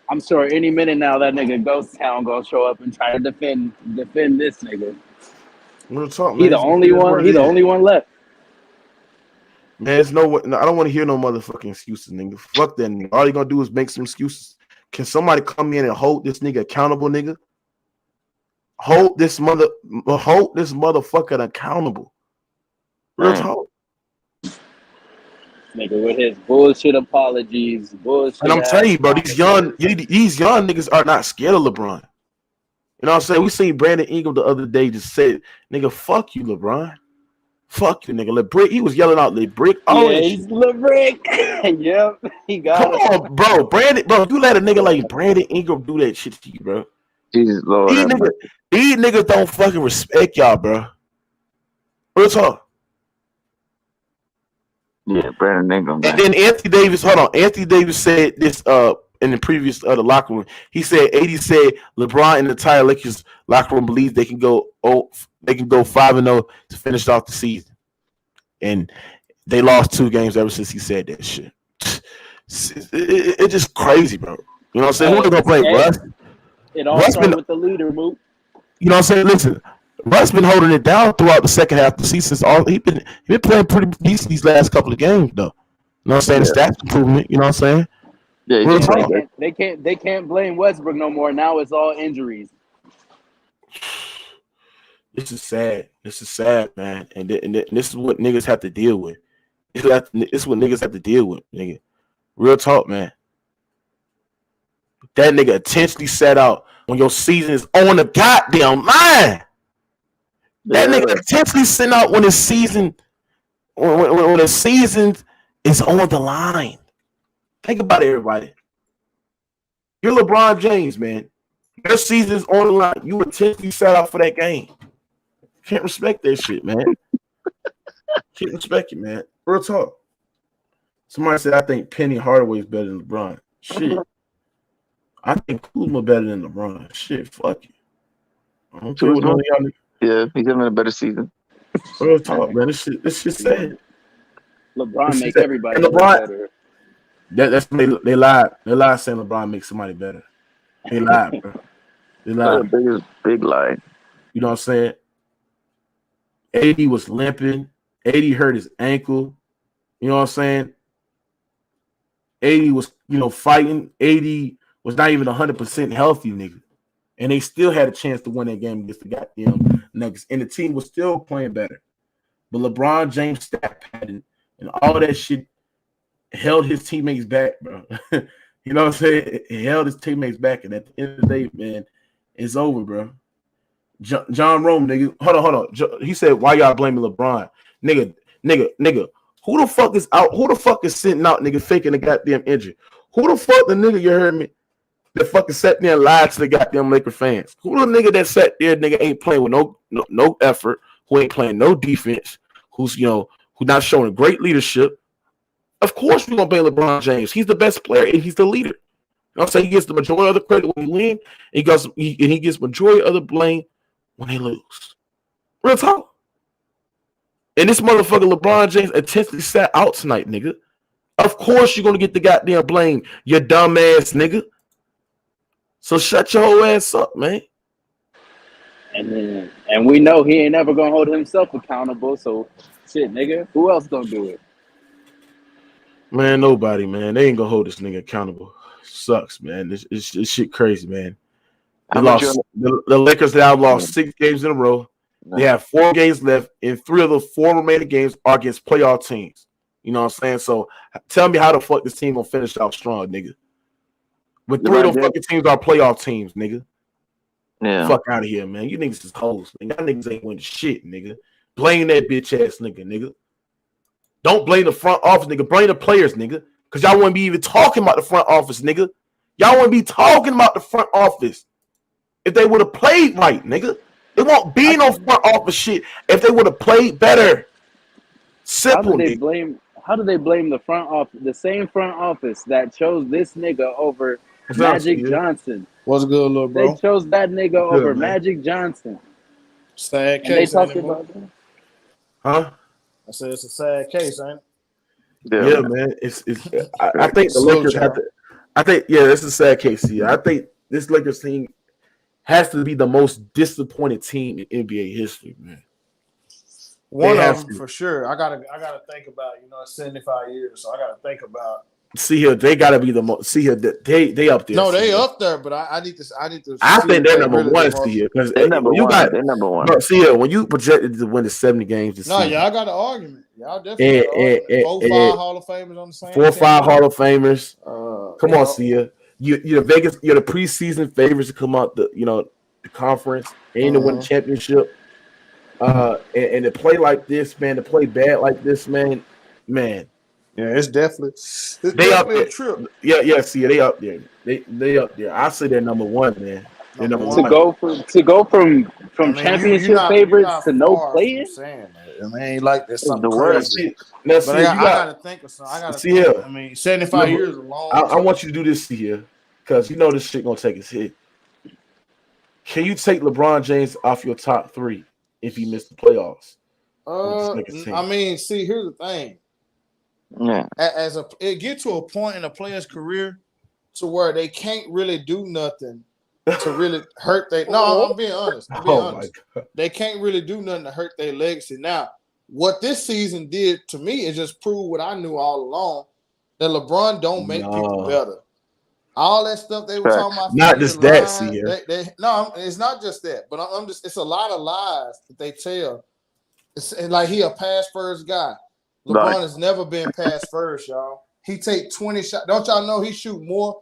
I'm sure any minute now that nigga Ghost Town gonna show up and try to defend this nigga. Real talk, man. He the only one. He the only one left. Man, I don't want to hear no motherfucking excuses, nigga. Fuck that nigga. All you gonna do is make some excuses. Can somebody come in and hold this nigga accountable, nigga? Hold this motherfucker accountable. Real talk. Nigga with his bullshit apologies, bullshit. And I'm telling you, bro, these young niggas are not scared of LeBron. You know what I'm saying? We seen Brandon Ingram the other day just say, nigga, fuck you, LeBron. Fuck you, nigga. LeBrick, he was yelling out LeBrick. Yeah, he's LeBrick. Yep, he got Come on, bro. You let a nigga like Brandon Ingram do that shit to you, bro. Jesus Lord. These niggas don't fucking respect y'all, bro. Real talk. Yeah, Brandon Ingram. And then Anthony Davis said this in the previous the locker room. He said AD said LeBron and the entire Lakers locker room believes they can go 5-0 to finish off the season. And they lost 2 games ever since he said that shit. It's just crazy, bro. You know what I'm saying? Who they gonna play, Russ? It all Russ started been, with the leader, Mook. you know what I'm saying? Listen, Russ been holding it down throughout the second half of the season. He been playing pretty decent these last couple of games though. You know what I'm saying? The Yeah, stats improvement. You know what I'm saying? yeah, he's Real been And playing talk. good. they can't blame Westbrook no more. Now it's all injuries. This is sad. This is sad, man. And this is what niggas have to deal with. This is what niggas have to deal with, nigga. Real talk, man. That nigga intentionally set out when your season is on the goddamn line. That Yeah, nigga intentionally sent out when his season when the season is on the line. Think about it, everybody. You're LeBron James, man. Your season's on the line. You intentionally set out for that game. Can't respect that shit, man. Can't respect it, man. Real talk. Somebody said I think Penny Hardaway is better than LeBron. Shit. I think Kuzma better than LeBron. Shit, fuck you. I don't care what none Kuzma. of y'all. Yeah, he's having a better season. Real talk, man. This shit sad. LeBron This shit make sad. And everybody look LeBron, better. that's they lied. They lied saying LeBron makes somebody better. They lied, bro. They That's lied. the big lie. You know what I'm saying? AD was limping. AD hurt his ankle. You know what I'm saying? AD was, fighting. AD was not even 100% healthy, nigga. And they still had a chance to win that game against the goddamn Nuggets. And the team was still playing better. But LeBron James stat pattern and all that shit held his teammates back, bro. You know what I'm saying? It held his teammates back. And at the end of the day, man, it's over, bro. John Rome, nigga. Hold on. He said, why y'all blaming LeBron? Nigga. Who the fuck is out? Who the fuck is sitting out, nigga, faking a goddamn injury? Who the fuck the nigga, you heard me, that fucking sat there and lied to the goddamn Laker fans? Who the nigga that sat there, nigga, ain't playing with no effort, who ain't playing no defense, who's not showing great leadership? Of course we're gonna blame LeBron James. He's the best player and he's the leader. You know what I'm saying? He gets the majority of the credit when he win, and he gets majority of the blame when they lose. Real talk. And this motherfucker LeBron James intentionally sat out tonight, nigga. Of course you're gonna get the goddamn blame, you dumb ass nigga. So shut your whole ass up, man. And we know he ain't never gonna hold himself accountable. So shit, nigga, who else gonna do it? Man, nobody, man. They ain't gonna hold this nigga accountable. Sucks, man. This shit crazy, man. They lost. The Lakers now lost 6 games in a row. They have 4 games left, and 3 of the 4 remaining games are against playoff teams. You know what I'm saying? So tell me how the fuck this team gonna finish out strong, nigga. But 3 of those fucking teams are playoff teams, nigga. Yeah. Fuck out of here, man. You niggas is hoes. Y'all niggas ain't winning shit, nigga. Blame that bitch ass nigga. Don't blame the front office, nigga. Blame the players, nigga. Because y'all wouldn't be even talking about the front office, nigga. Y'all wouldn't be talking about the front office if they would have played right, nigga. It won't be no front office shit if they would have played better. Simple. How do they blame the front office, the same front office that chose this nigga over Magic Johnson? What's good, little bro? They chose that nigga over Magic Johnson. Sad case. And they talking about that. Huh? I said it's a sad case, ain't it? Yeah, man. I think the Lakers have to. I think it's a sad case here. I think this Lakers team has to be the most disappointed team in NBA history, man. One of them for sure. I gotta think about, it's 75 years, so I gotta think about. See here, they gotta be the most. See here, they up there. No, they up there, but I need to. I think they're number one. See here, because they're number one. They're number one. Bro, see here, when you projected to win the 70 games, this season, y'all got an argument. Y'all definitely got an argument. 4 or 5 Hall of Famers on the same. 4 or 5 Hall of Famers. Come on, see here. You're Vegas. You're the preseason favorites to come out the conference and to win the championship. And to play like this, man, to play bad like this, man. Yeah, it's definitely a trip. Yeah. See, they up there. They up there. I say they're number one, man. They're number one. To go from championship favorites to no playing. I mean, like there's something crazy. Now, see, I gotta think of something. I gotta see here. I mean, 75 years is a long time. I want you to do this here, because this shit gonna take its hit. Can you take LeBron James off your top 3 if he missed the playoffs? I mean, see, here's the thing. Yeah. It get to a point in a player's career to where they can't really do nothing to really hurt they. No, I'm being honest. I'm being Oh honest. They can't really do nothing to hurt their legacy. Now, what this season did to me is just prove what I knew all along, that LeBron don't make people better. All that stuff they were talking about, not just that. See, no, it's not just that. But I'm just, it's a lot of lies that they tell. It's like he a pass first guy. LeBron has never been pass first, y'all. He take 20 shots. Don't y'all know he shoot more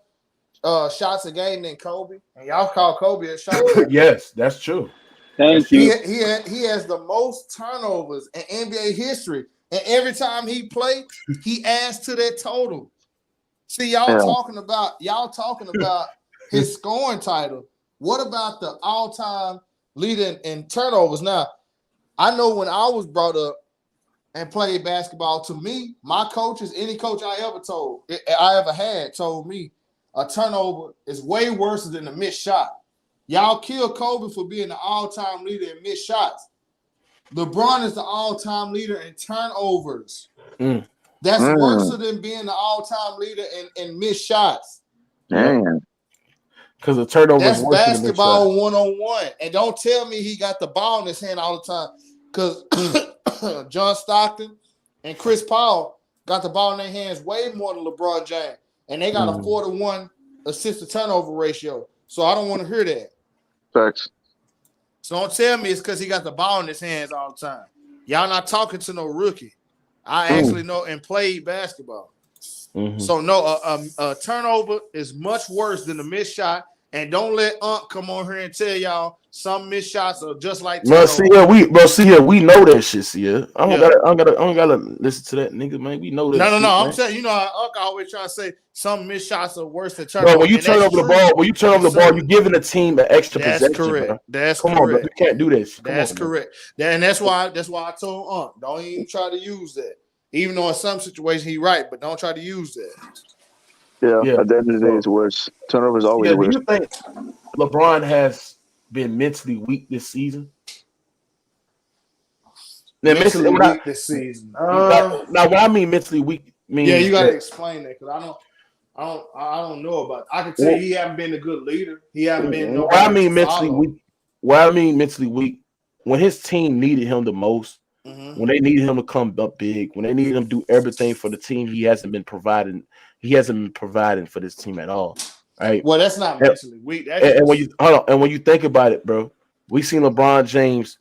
shots a game than Kobe? And y'all call Kobe a shot. Yes, that's true. Thank you. He has the most turnovers in NBA history, and every time he play, he adds to that total. See, y'all talking about his scoring title. What about the all-time leader in turnovers? Now, I know when I was brought up and played basketball, to me, my coaches, any coach I ever had, told me a turnover is way worse than a missed shot. Y'all kill Kobe for being the all-time leader in missed shots. LeBron is the all-time leader in turnovers. That's worse than being the all-time leader in missed shots. Damn. Because the turnover That's is worse basketball 101. And don't tell me he got the ball in his hand all the time. Because John Stockton and Chris Paul got the ball in their hands way more than LeBron James. And they got a 4-to-1 assist-to-turnover ratio. So I don't want to hear that. Facts. So don't tell me it's because he got the ball in his hands all the time. Y'all not talking to no rookie. I actually know and played basketball. So no, a turnover is much worse than a missed shot. And don't let Unc come on here and tell y'all some missed shots are just like turnovers. We know that shit. I don't gotta listen to that nigga, man. We know that. No. Man. I'm saying, you know how Unc always try to say some missed shots are worse than turnovers. Bro, when you turn over the ball, you're giving the team an extra possession. Correct. Bro. That's Come correct. on, bro. You can't do this. That's correct. And that's why I told Unc, don't even try to use that. Even though in some situations he right, but don't try to use that. Yeah. At the end of the day, it's worse. Turnover is always worse. Do you think LeBron has been mentally weak this season? Mentally weak this season. Now, when I mean mentally weak, you got to explain that because I don't know about it. I can tell you he haven't been a good leader. He haven't been no. Why I mean mentally weak, when his team needed him the most, when they needed him to come up big, when they needed him to do everything for the team, he hasn't been providing. He hasn't been providing for this team at all. Right. Well, that's not mentally weak. And when you think about it, bro, we seen LeBron James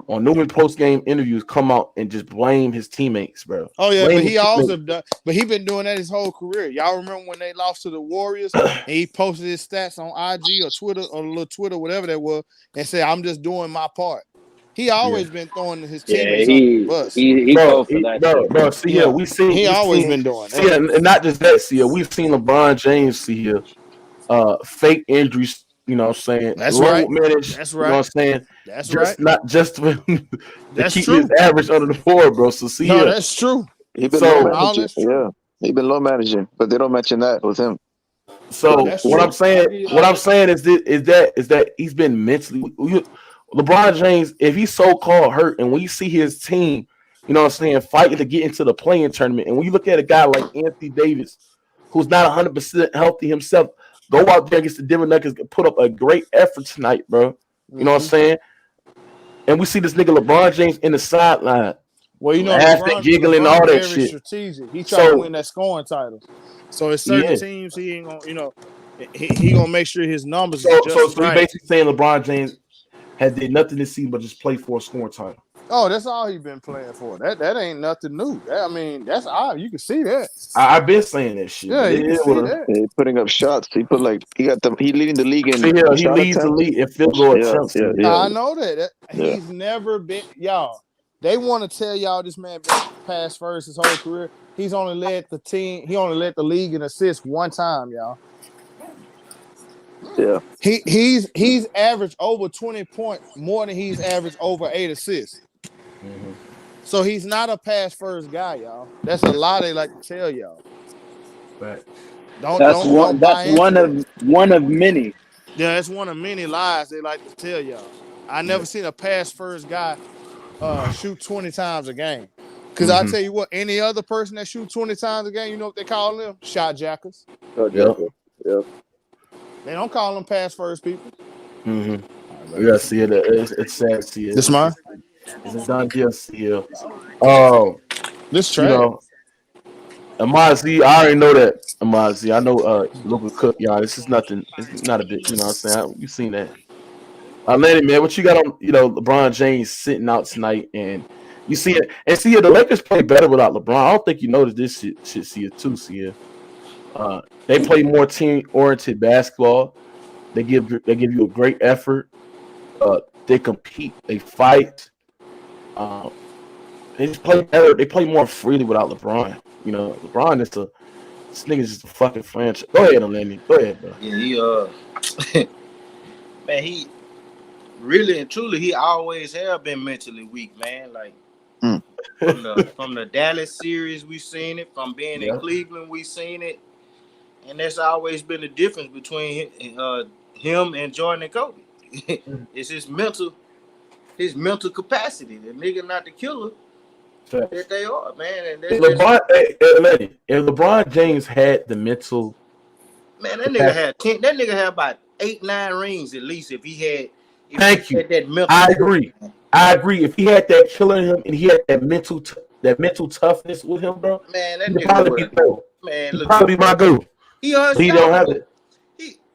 on numerous post-game interviews come out and just blame his teammates, bro. Oh yeah, but he also done. But he been doing that his whole career. Y'all remember when they lost to the Warriors and he posted his stats on IG or Twitter or a little Twitter, whatever that was, and said, "I'm just doing my part." He always been throwing his teammates under the bus. He called for that. Bro, see here, we seen he always been doing that. See, and not just that, see here, we've seen LeBron James see here, fake injuries. You know what I'm saying? That's right. Manage, That's right. You know what I'm saying? That's right. Not just to keep true. his average under the board, bro. So see here. That's true. He been low managing. Yeah. He been low managing, but they don't mention that with him. So what I'm saying is that he's been mentally. LeBron James, if he's so-called hurt, and when you see his team, you know what I'm saying, fighting to get into the playing tournament, and when you look at a guy like Anthony Davis, who's not 100% healthy himself, go out there against the Denver Nuggets, put up a great effort tonight, bro. You know what I'm saying? And we see this nigga LeBron James in the sideline. Well, you know, LeBron, giggling, all that shit. Strategic. He trying to win that scoring title. So it's certain teams he ain't gonna, you know, he gonna make sure his numbers. So you basically saying LeBron James has did nothing this season but just play for a scoring title. Oh, that's all he been playing for. That ain't nothing new. That's all you can see that. I've been saying that shit. Yeah, you can see that. He putting up shots. He leading the league in. He leads the league in field goal attempts. I know that. He's never been. Y'all, they want to tell y'all this man been pass first his whole career. He's only led the team. He only led the league in assists one time, y'all. Yeah. He's averaged over 20 points more than he's averaged over 8 assists. So he's not a pass first guy, y'all. That's a lie they like to tell y'all. Right. That's one of many. Yeah, that's one of many lies they like to tell y'all. I never seen a pass first guy shoot 20 times a game. Because I tell you what, any other person that shoot 20 times a game, you know what they call them? Shot jackers. Yeah. They don't call them pass first people. Mm-hmm. We gotta see it. It's sad to see it. This mine. It's a done deal. See it. This You trash. know, Amazi, I already know that. Amazi, I know local cook, y'all. This is nothing. It's not a bit, you know what I'm saying? You've seen that. Lenny, man, what you got on, LeBron James sitting out tonight, and you see it, and see it, the Lakers play better without LeBron. I don't think you noticed this shit see it too, see it. They play more team-oriented basketball. They give you a great effort. They compete, they fight. They just play better. They play more freely without LeBron. LeBron is this nigga's just a fucking franchise. Go ahead, Lenny. Go ahead, bro. Yeah, he man, he really and truly he always have been mentally weak, man. Like from the Dallas series, we seen it. From being in Cleveland, we seen it, and that's always been the difference between him and Jordan and Kobe. It's his mental capacity. The nigga not the killer that they are, man. And if LeBron James had the mental, man, that nigga had 10. That nigga had about 8-9 rings at least. If he had, that mental. I agree. If he had that killer in him and he had that mental toughness with him, bro, man, that he'd nigga probably be goal. Man, he'd probably be my goal. He unstoppable. He don't have it.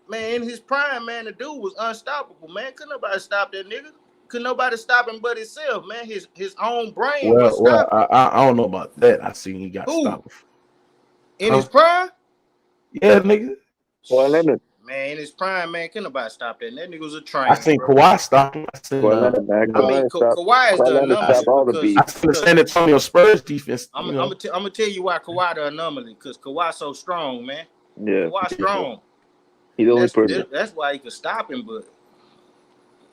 Man, in his prime, man, the dude was unstoppable, man. Couldn't nobody stop that nigga. Couldn't nobody stop him but himself, man. His own brain was stopped. I don't know about that. I seen he got stopped. In his prime? Yeah, nigga. Boy, let me. Man, in his prime, man, couldn't nobody stop that. That nigga was a train. I seen Kawhi stop him. Kawhi is the anomaly. I seen the San Antonio Spurs defense. I'm gonna tell you why Kawhi the anomaly, because Kawhi so strong, man. Yeah, Kawhi strong. He's the only person. That's why he could stop him, but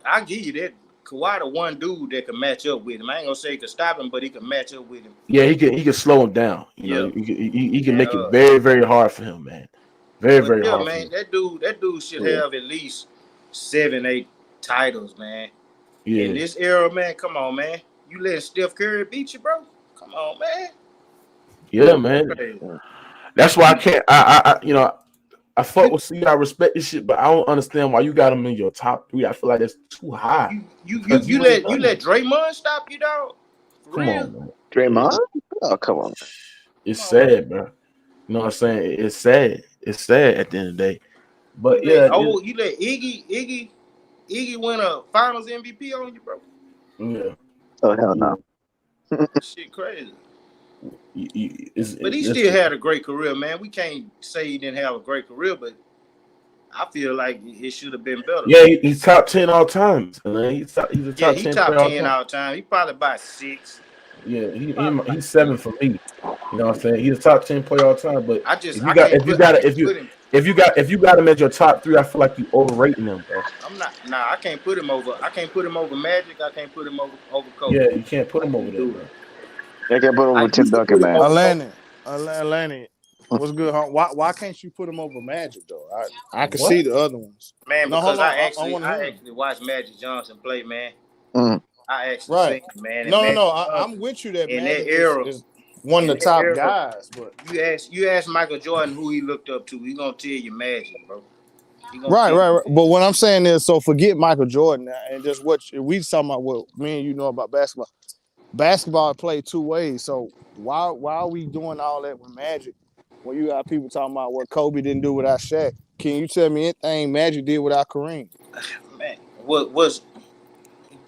I'll give you that. Kawhi the one dude that can match up with him. I ain't gonna say he could stop him, but he can match up with him. Yeah, he can slow him down. You know, he can make it very, very hard for him, man. Very, very hard. Man, that dude should have at least 7-8 titles, man. Yeah. In this era, man, come on, man. You letting Steph Curry beat you, bro? Come on, man. Yeah, man. That's why I can't. I fuck with C. I respect this shit, but I don't understand why you got him in your top 3. I feel like that's too high. You let Draymond stop you, dog? Come on, man. Draymond? Oh, come on. It's sad, bro. You know what I'm saying? It's sad. It's sad at the end of the day. But you let Iggy win a Finals MVP on you, bro? Yeah. Oh hell no. Shit crazy. But he still had a great career, man. We can't say he didn't have a great career, but I feel like it should have been better. Yeah, he's top 10 all time. He's a top 10 top 10 all time. He probably about 6. Yeah, he's 7 for me. You know what I'm saying? He's a top 10 player all time. But if you got him at your top 3, I feel like you overrating him, bro. I can't put him over. I can't put him over Magic. I can't put him over Kobe. Yeah, you can't put him over there, bro. They can put him over Tim Duncan, man. Atlantic, what's good? Huh? Why can't you put him over Magic though? I can see the other ones, man. Because I actually watched Magic Johnson play, man. I actually seen him, man. No. I'm with you that in Magic that era is one of the top guys. But you ask Michael Jordan who he looked up to, he gonna tell you Magic, bro. Right. But what I'm saying is, so forget Michael Jordan and just what we talking about. What me and you know about basketball. Basketball played 2 ways. So why are we doing all that with Magic when you got people talking about what Kobe didn't do without Shaq? Can you tell me anything Magic did without Kareem? Man,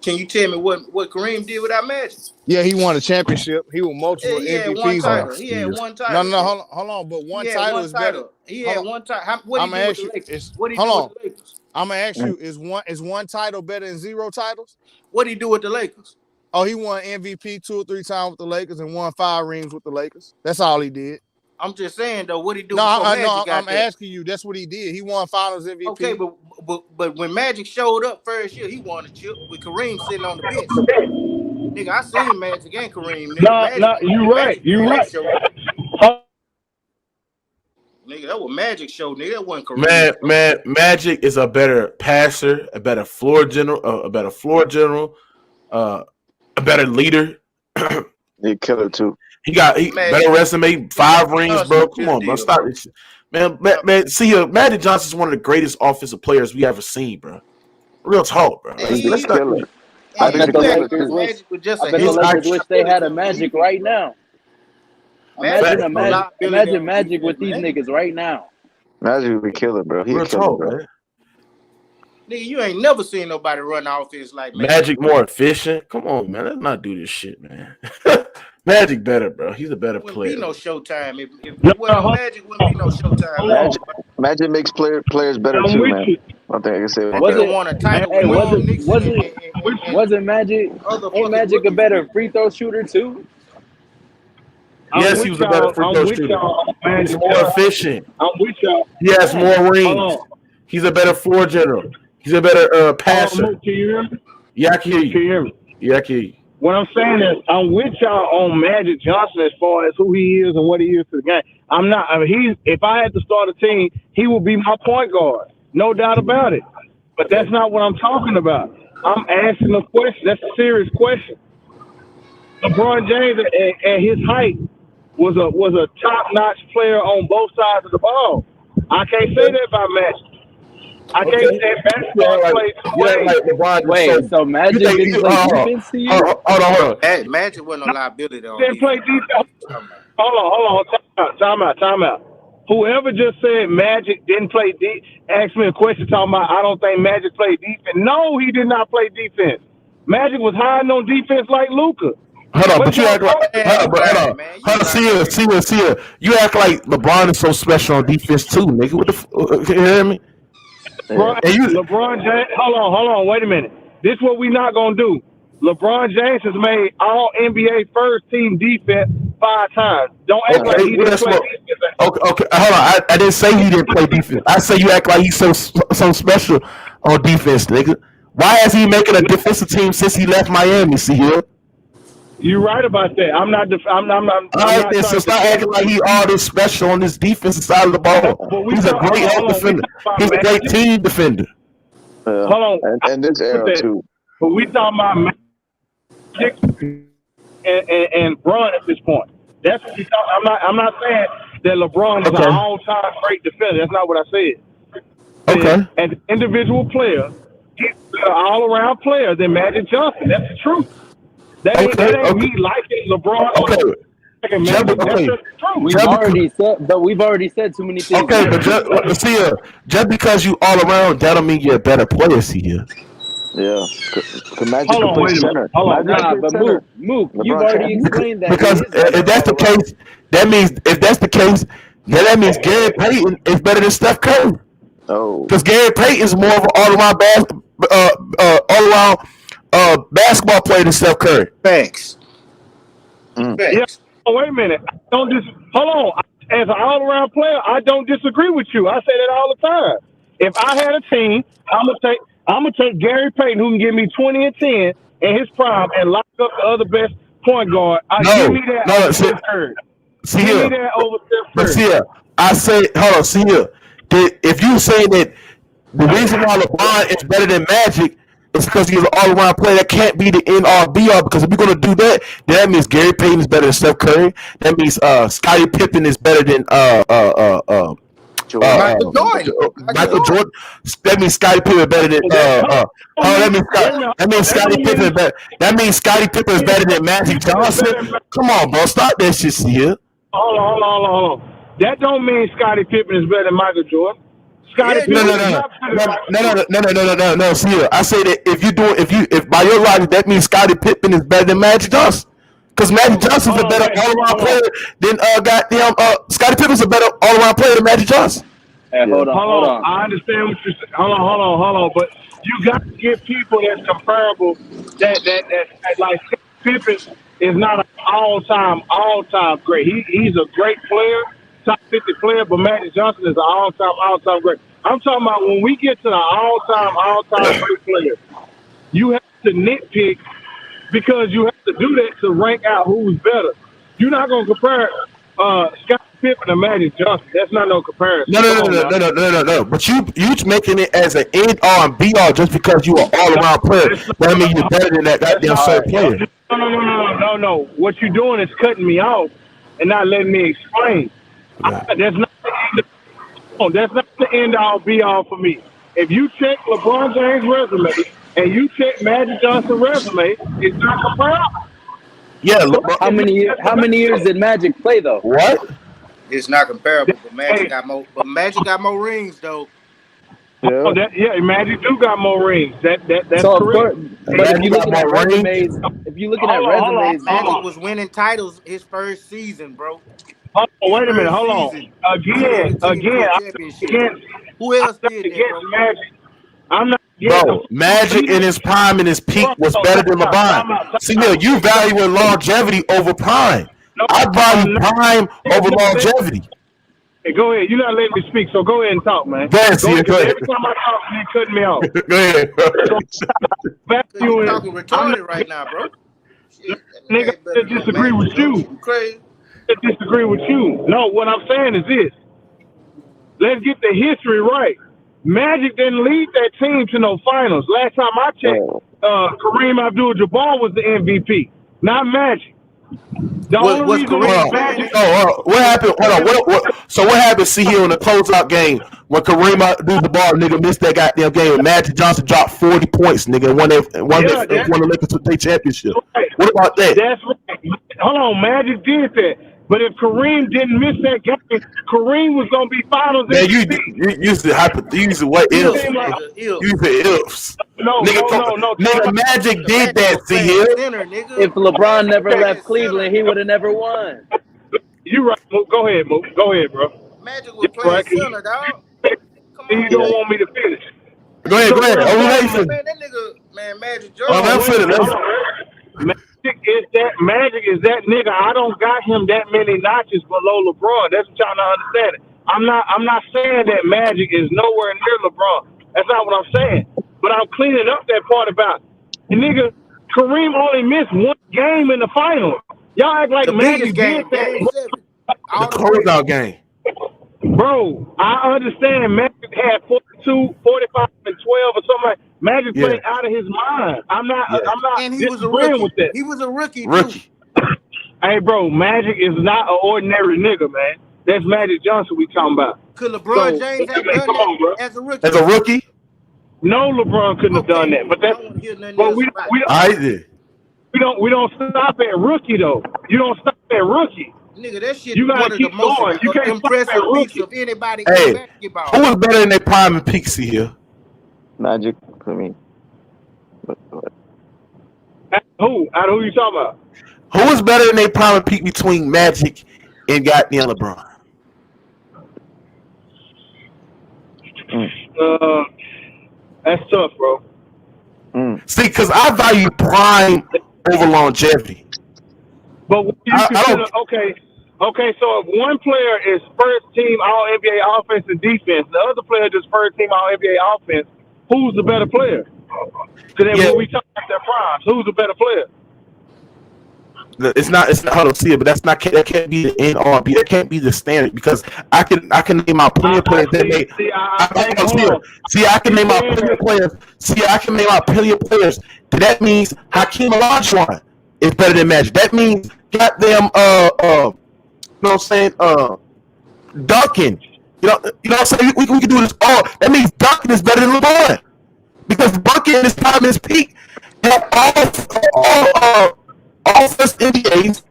can you tell me what Kareem did without Magic? Yeah, he won a championship. He won multiple MVPs. He had one title. No, hold on. But one title is better. He had one title. What did he do with the Lakers? I'm gonna ask you: Is one title better than 0 titles? What did he do with the Lakers? Oh, he won MVP 2 or 3 times with the Lakers and won 5 rings with the Lakers. That's all he did. I'm just saying though, what he do? I'm asking you. That's what he did. He won Finals MVP. Okay, but when Magic showed up first year, he won a chip with Kareem sitting on the bench. Nigga, I seen Magic and Kareem. Nigga, no, you right. Nigga, that was Magic show. Nigga, that wasn't Kareem. Man, Magic is a better passer, a better floor general, a better leader. He killer too. He better resume, 5 rings, bro. Come on, bro. Stop this shit. Man, see here, Magic Johnson's one of the greatest offensive players we ever seen, bro. Real talk, bro. He's a Let's not. killer. I I think bet he's a the killer Lakers too. wish. Magic was just I a bet the hell of Lakers a wish they had a liability Magic on right defense, bro. now. Magic was a Facts, liability Imagine on Magic defense, with these man. niggas right now. Magic would be killer, bro. He a Real killer, talk, bro. man. Nigga, you ain't never seen nobody run offense like Magic more efficient. Come on, man. Let's not do this shit, man. Magic better, bro. He's a better Wouldn't be player. no Showtime. If it wasn't Magic, wouldn't be no Showtime. Magic makes players better I'm too, with man. you. I think I can say That Was that. nigga it? won a title Hey, with Norm Nixon and wasn't Magic? other Ain't fucking Magic a rookies, better nigga. free throw shooter too? I'm Yes, he with was a better y'all. free I'm throw with shooter. y'all on He's Magic more Johnson. efficient. I'm with y'all. He has Man, more Hold rings. on. He's a better floor general. He's a better Hold on, passer. Mook. Can you hear me? Yeah, I can hear Can you. you hear me? Yeah, I can hear you. What I'm saying is, I'm with y'all on Magic Johnson as far as who he is and what he is to the game. I'm not. I mean, if I had to start a team, he would be my point guard, no doubt about it. But that's not what I'm talking about. I'm asking a question. That's a serious question. LeBron James at his height was a top-notch player on both sides of the ball. I can't say that about Magic. I can't say basketball plays two You act ways. like LeBron is wait. So you Magic think didn't play defense to you? hold on. Magic wasn't no liability on Didn't play defense. What defense. you talking about? Hold on. Time out. Whoever just said Magic didn't play asked me a question talking about I don't think Magic played defense. No, he did not play defense. Magic was hiding on defense like Luka. Hold on, What but you y'all act like talking Man, you hold lying, on. man. You Hold on, lying. see here. You act like LeBron is so special on defense too, nigga. What the you hear me? Bro, And you LeBron James, hold on, wait a minute. This is what we not gonna do. LeBron James has made all NBA first team defense 5 times. Don't act like he didn't play defense. Okay, hold on. I didn't say he didn't play defense. I say you act like he's so special on defense, nigga. Why is he making a defensive team since he left Miami? See here. You're right about that. I'm not. I'm not Then so stop acting like he all this special on this defensive side of the ball. He's a great help defender. He's a great team defender. Hold on. And this era too. But we talking about Magic and Bron at this point. That's what we talking. I'm not saying that LeBron is an all-time great defender. That's not what I said. Okay. As an individual player, he's an all-around player than Magic Johnson. That's the truth. That ain't me liking LeBron. Okay. We've already said too many things. Okay, but just because you all around, that don't mean you're a better player. See here. Yeah. Magic Hold on, wait a minute. Hold on. Nah, but Mook, you've already explained that. Because if that's the case, that means Gary Payton is better than Steph Curry. Oh. Because Gary Payton is more of an all-around basketball player than Steph Curry. Facts. Yeah. Oh, wait a minute. Hold on. As an all-around player, I don't disagree with you. I say that all the time. If I had a team, I'm gonna take Gary Payton, who can give me 20 and 10 in his prime, and lock up the other best point guard. Give me that over Steph Curry. Give me that over Steph Curry. But see here, I say, hold on, see here. If you say that the reason why LeBron is better than Magic is because he's an all-around player, that can't be the end-all, be-all. Because if we're gonna do that, then that means Gary Payton is better than Steph Curry. That means Scottie Pippen is better than Michael Jordan. That means Scottie Pippen better than that means Scottie Pippen is better. That means Scottie Pippen is better than Magic Johnson. Come on, bro, stop that shit here. Hold on. That don't mean Scottie Pippen is better than Michael Jordan. Scottie Pippen No. See here, I say that if by your logic that means Scottie Pippen is better than Magic Johnson. Because Magic Johnson's a better all-around player than Scottie Pippen's a better all-around player than Magic Johnson. Hey, hold on. I understand what you're saying. Hold on. But you got to get people that's comparable. That like Pippen is not an all-time great. He's a great player, top 50 player, but Magic Johnson is an all-time great. I'm talking about when we get to the all-time great player, you have to nitpick. Because you have to do that to rank out who's better. You're not going to compare Scottie Pippen to Magic Johnson. That's not no comparison. No. But you making it as an end all and be all just because you are all around player. That means you're better than that goddamn certain player. No. What you're doing is cutting me off and not letting me explain. That's not. Oh, that's not the end all be all for me. If you check LeBron James' resume and you check Magic Johnson's resume, it's not comparable. Yeah, So How it's many years? just How many years did Magic play though? what? It's not comparable, but Magic Hey, got more. But Magic got more rings though. oh, Yeah. Magic do got more rings. That's So of correct. course, but if Magic you're got looking at more rings. resumes, if you're looking at Hold on, resumes, hold Magic on. was winning titles his first season, bro. Hold on, His wait a minute, first hold season, on. he led Again, the team to a I'm not championship. against, Who else did that, against bro? Magic. I'm not against him. Bro, Magic in his prime and his peak Bro, was better than time out, LeBron. time out, See, time Neil, out. you value longevity over prime. No, I value I'm not. prime over longevity. Hey, go ahead. You're not letting me speak, so go ahead and talk, man. Go ahead, Go Sia, ahead, go because ahead. every time I talk, you cutting me off. Go ahead. So Cause you valuing, talking I'm not, retarded right now, bro. Shit, that nigga nigga, ain't I better than disagree with Magic, bro. you. You crazy? I disagree with you. No, what I'm saying is this. Let's get the history right. Magic didn't lead that team to no finals. Last time I checked, Oh. Kareem Abdul-Jabbar was the MVP, not Magic. The only Was reason Hold why Kareem on. playing? Magic, What happened? Hold on. So what happened? See here in the closeout game when Kareem Abdul-Jabbar nigga missed that goddamn game and Magic Johnson dropped 40 points, nigga, and won yeah, the Lakers with their championship. right. What about that? That's right. Hold on, Magic did that. But if Kareem didn't miss that game, Kareem was gonna be Finals Man, MVP. you use the what If, if? Seem like nigga, if. Use the ifs. no, Nigga, no, no, no. Time nigga, out. Magic Nigga, did Magic that. was See playing here. center, nigga. if LeBron Magic was never Okay, playing left center. Cleveland, he would have never won. you right. Mook. Go ahead, Mook. Go ahead, bro. Magic was You're playing right. 'Cause center, dog. Come you on, don't Yeah. want man. me to finish. Go ahead, So go what ahead. I'm Oh, saying Nathan. Man, that nigga, man, Magic Oh, hold Johnson on, let him was wait a finish. minute. playing Hold center. on. Magic is that nigga. I don't got him that many notches below LeBron. That's what y'all not understanding. I'm not saying that Magic is nowhere near LeBron. That's not what I'm saying. But I'm cleaning up that part about the nigga. Kareem only missed one game in the finals. Y'all act like The biggest Magic did game, game that. 7. The All the pressure. closeout game. Bro, I understand Magic had 42, 45, and 12 or something like Magic Yeah, played out of his mind. I'm yeah. not And he was a disagreeing rookie. with that. He was a rookie, too. Rookie. Hey, bro, Magic is not an ordinary nigga, man. That's Magic Johnson we talking about. Could So, LeBron James I have mean, done come that on, bro. as a As rookie? a rookie, No, LeBron couldn't have done Okay. that. But I that's don't want to hear nothing but else about it. I did. we don't stop at rookie though. You don't stop at rookie. Nigga, that shit You gotta one of the keep most going. You can't stop at impressive feats rookie. of anybody in Hey, who basketball. was better than their prime and peak? See here. Magic. I mean, what? Who? Who you talking about? Who was better than their prime and peak between Magic and goddamn LeBron? That's tough, bro. See, because I value prime over longevity. But what do you I consider? don't. Okay. So if one player is first team All NBA offense and defense, the other player is first team All NBA offense. Who's the better player? Because Yeah, when we talk about their primes, who's the better player? it's not. It's not hard to see it, but that can't be the end all. That can't be the standard because I can name out plenty of players that made. See, I can name out plenty of players. See, I can name out plenty of players. That means Hakeem Olajuwon is better than Magic. That means goddamn you know what I'm saying, Duncan. You know what I'm saying? We can do this all. That means Duncan is better than LeBron because Duncan in his time in his peak had all first NBAs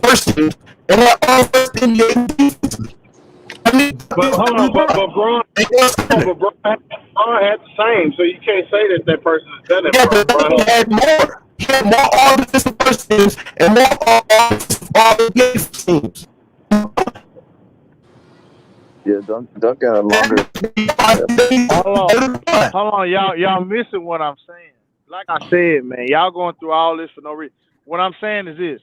first teams and had all first NBA defenses. I mean, But hold on, but Braun had the same, so you can't say that person is better yeah, than but Braun. he had more. He had more all defensive first teams and more all defensive all NBA teams. Yeah, Duncan had a longer. Hold on, y'all missing what I'm saying. Like I said, man, y'all going through all this for no reason. What I'm saying is this: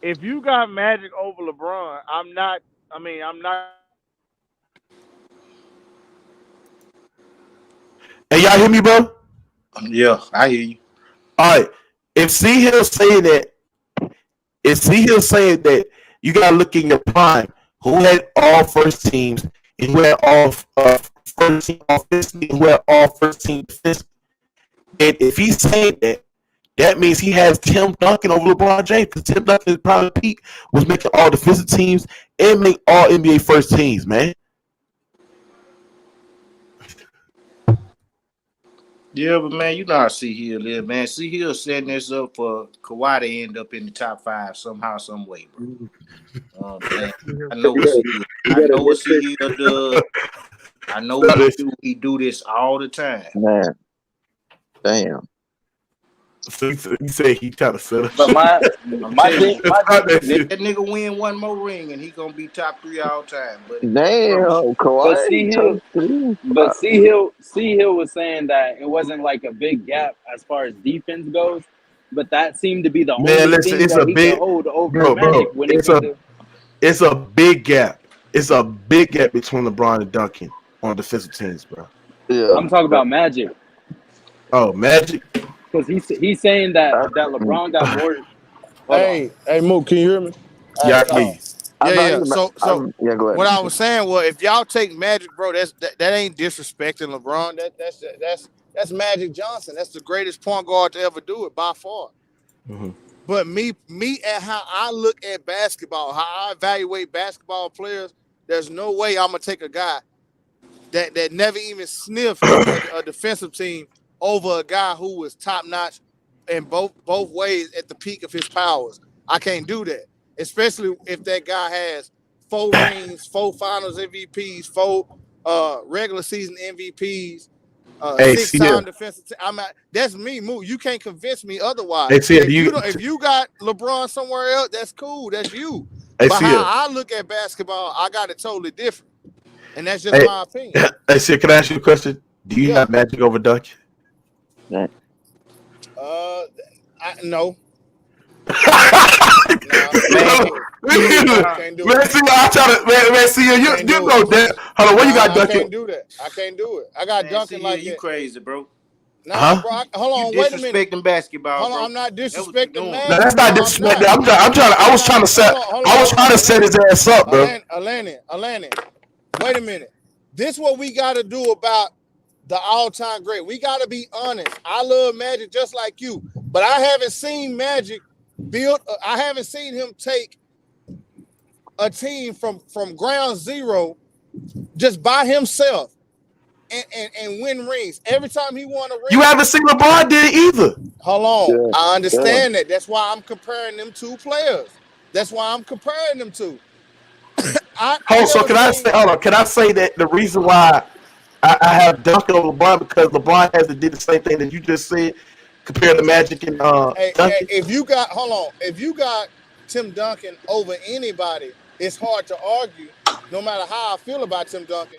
if you got Magic over LeBron, I'm not. Hey, y'all hear me, bro? Yeah, I hear you. All right. If C Hill saying that you gotta look in your prime, who had all first teams and who had all first team offense and who had all first team defense. And if he's saying that, that means he has Tim Duncan over LeBron James because Tim Duncan's prime peak was making all defensive teams and make all NBA first teams, man. Yeah, but man, you know how C Hill is, man. C Hill setting this up for Kawhi to end up in the top 5 somehow, some way, bro. Man, I know what C Hill. You I got a know what C district, Hill does. I know what he do. He do this all the time. man. Damn. So you say he trying to set up But shit. I'm my telling thing, you, That's not that let shit. that nigga win one more ring and he gonna be top 3 all time, buddy. Damn, but Kawhi, see top Hill, 3. but C Hill was saying that it wasn't like a big gap as far as defense goes, but that seemed to be the Man, only listen, thing it's that a he could big hold over bro. Magic when it It's come a to. it's a big gap. It's a big gap between LeBron and Duncan on defensive teams, bro. Yeah. I'm talking about Magic Oh, Magic. because he's saying that I, LeBron got more. Hold on. Hey, Mook, can you hear me? I had Yeah, a I hear call. you. I Yeah, thought yeah. you meant, So yeah, go what ahead. I was saying was, if y'all take Magic, bro, that ain't disrespecting LeBron. That's Magic Johnson. That's the greatest point guard to ever do it by far. Mm-hmm. But me and how I look at basketball, how I evaluate basketball players, there's no way I'm gonna take a guy that never even sniffed a defensive team over a guy who was top notch in both ways at the peak of his powers. I can't do that, especially if that guy has 4 rings, 4 Finals MVPs, 4 regular season MVPs, Hey, 6 see here. time defensive. That's me, Moo. You can't convince me otherwise. Hey, see here. If you got LeBron somewhere else, that's cool. That's you. Hey, But see how here. I look at basketball, I got it totally different, and that's just Hey, my opinion. hey, see, can I ask you a question? Do you Yeah. have Magic over Duncan? Yeah. Uh, no, Man, can't do it. Can't do Man, it. see, I try to man, see I you can't do know it. that. Hold on, where you got I Duncan? can't do that. I can't do it. I got man, Duncan see here, like you that. crazy, bro. Nah, Huh? bro. Hold You on. Wait a minute. disrespecting basketball, Hold on. bro. I'm not That's what you disrespecting doing. No, Magic, that's not bro. I'm disrespect. not. I'm trying. I was trying to set. I was trying to set his ass up, bro. Atlanta. Wait a minute. This what we got to do about the all-time great. We got to be honest. I love Magic just like you, but I haven't seen Magic build. I haven't seen him take a team from ground zero just by himself and win rings. Every time he won a You ring, haven't seen LeBron did it either. hold on. Yeah. I understand that. That's why I'm comparing them two players. That's why I'm comparing them two. I Hold. So never can I say? seen. Hold on. Can I say that the reason why I have Duncan over LeBron because LeBron hasn't did the same thing that you just said compared to Magic and Duncan. If you got, hold on, if you got Tim Duncan over anybody, it's hard to argue. No matter how I feel about Tim Duncan,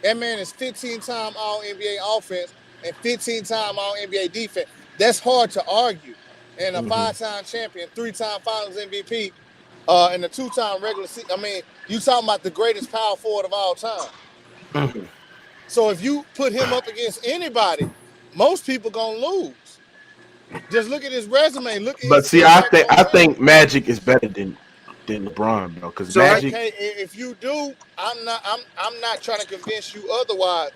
that man is 15-time All NBA offense and 15-time All NBA defense. That's hard to argue. And a 5-time champion, 3-time Finals MVP, and a 2-time regular season. I mean, you talking about the greatest power forward of all time. Mm-hmm. So if you put him up against anybody, most people gonna lose. Just look at his resume. Look at But his see, impact on I winning. think Magic is better than LeBron, bro. Because So Magic. Okay, if you do, I'm not trying to convince you otherwise.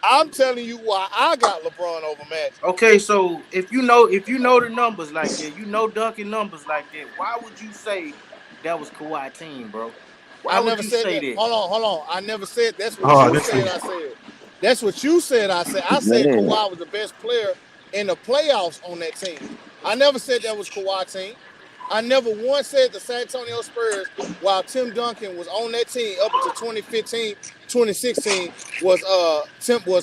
I'm telling you why I got LeBron over Magic. okay, so if you know the numbers like that, you know Duncan numbers like that, why would you say that was Kawhi team, bro? Why I would never you said say that. that? Hold on. I never said that's what Oh, you this said. is. I said that's what you said. I said Man. Kawhi was the best player in the playoffs on that team. I never said that was Kawhi team. I never once said the San Antonio Spurs, while Tim Duncan was on that team up until 2015, 2016, was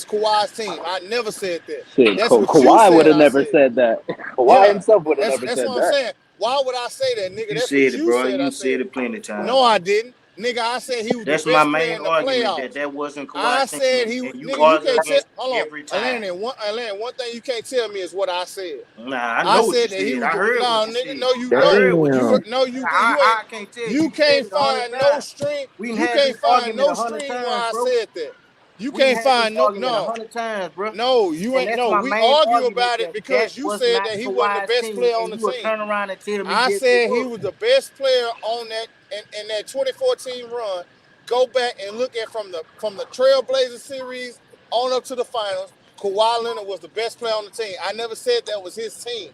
Kawhi's team. I never said that. Shit, That's what you Kawhi would said. have I never said. said that. Kawhi Yeah, himself would have never that's said what I'm that. saying. Why would I say that, nigga? You That's what said it, you bro. said. I You said. said it plenty of No, times. I didn't. Nigga, I said he was the That's my best player main in the argument playoffs. that wasn't I Kawhi team, said he and you nigga, you argue can't tell against hold on. every time. One thing you can't tell me is what I said. Nah, I I know what you said that he said. was I the heard no what you nigga, said. no, you I don't. heard what you You Damn. said. no, you I, you ain't I can't tell you. you You said can't it 100 find no times. string. We done You had can't this find argument no 100 string why times, I bro. said that. You We done can't had this find argument 100 times, bro. no, you And ain't that's no. my We main argue argument about it that that because you was said not that he wasn't the Kawhi's best team, player on and the you will team. turn around and tell me I yes, it said he was. was the best player on that in that 2014 run. Go back and look at from the Trailblazer series on up to the finals. Kawhi Leonard was the best player on the team. I never said that was his team.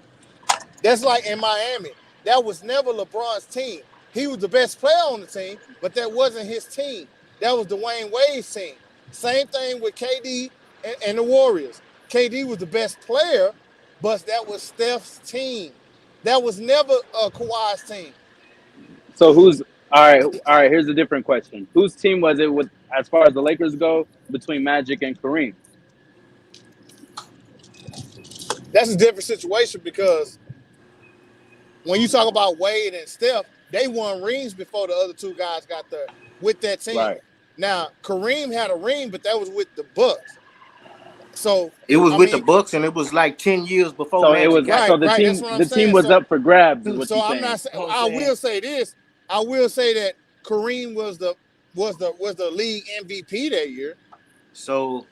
That's like in Miami. That was never LeBron's team. He was the best player on the team, but that wasn't his team. That was Dwayne Wade's team. Same thing with KD and the Warriors. KD was the best player, but that was Steph's team. That was never Kawhi's team. So who's all right? All right. Here's a different question. Whose team was it with, as far as the Lakers go, between Magic and Kareem? That's a different situation because when you talk about Wade and Steph, they won rings before the other two guys got there with that team. Right. Now Kareem had a ring, but that was with the Bucks. So it was with the Bucks, and it was like 10 years before So it Magic was got so the right. team That's what I'm the saying. team was So, up for grabs. Is what so you're I'm saying. not saying. I will say this. I will say that Kareem was the league MVP that year. So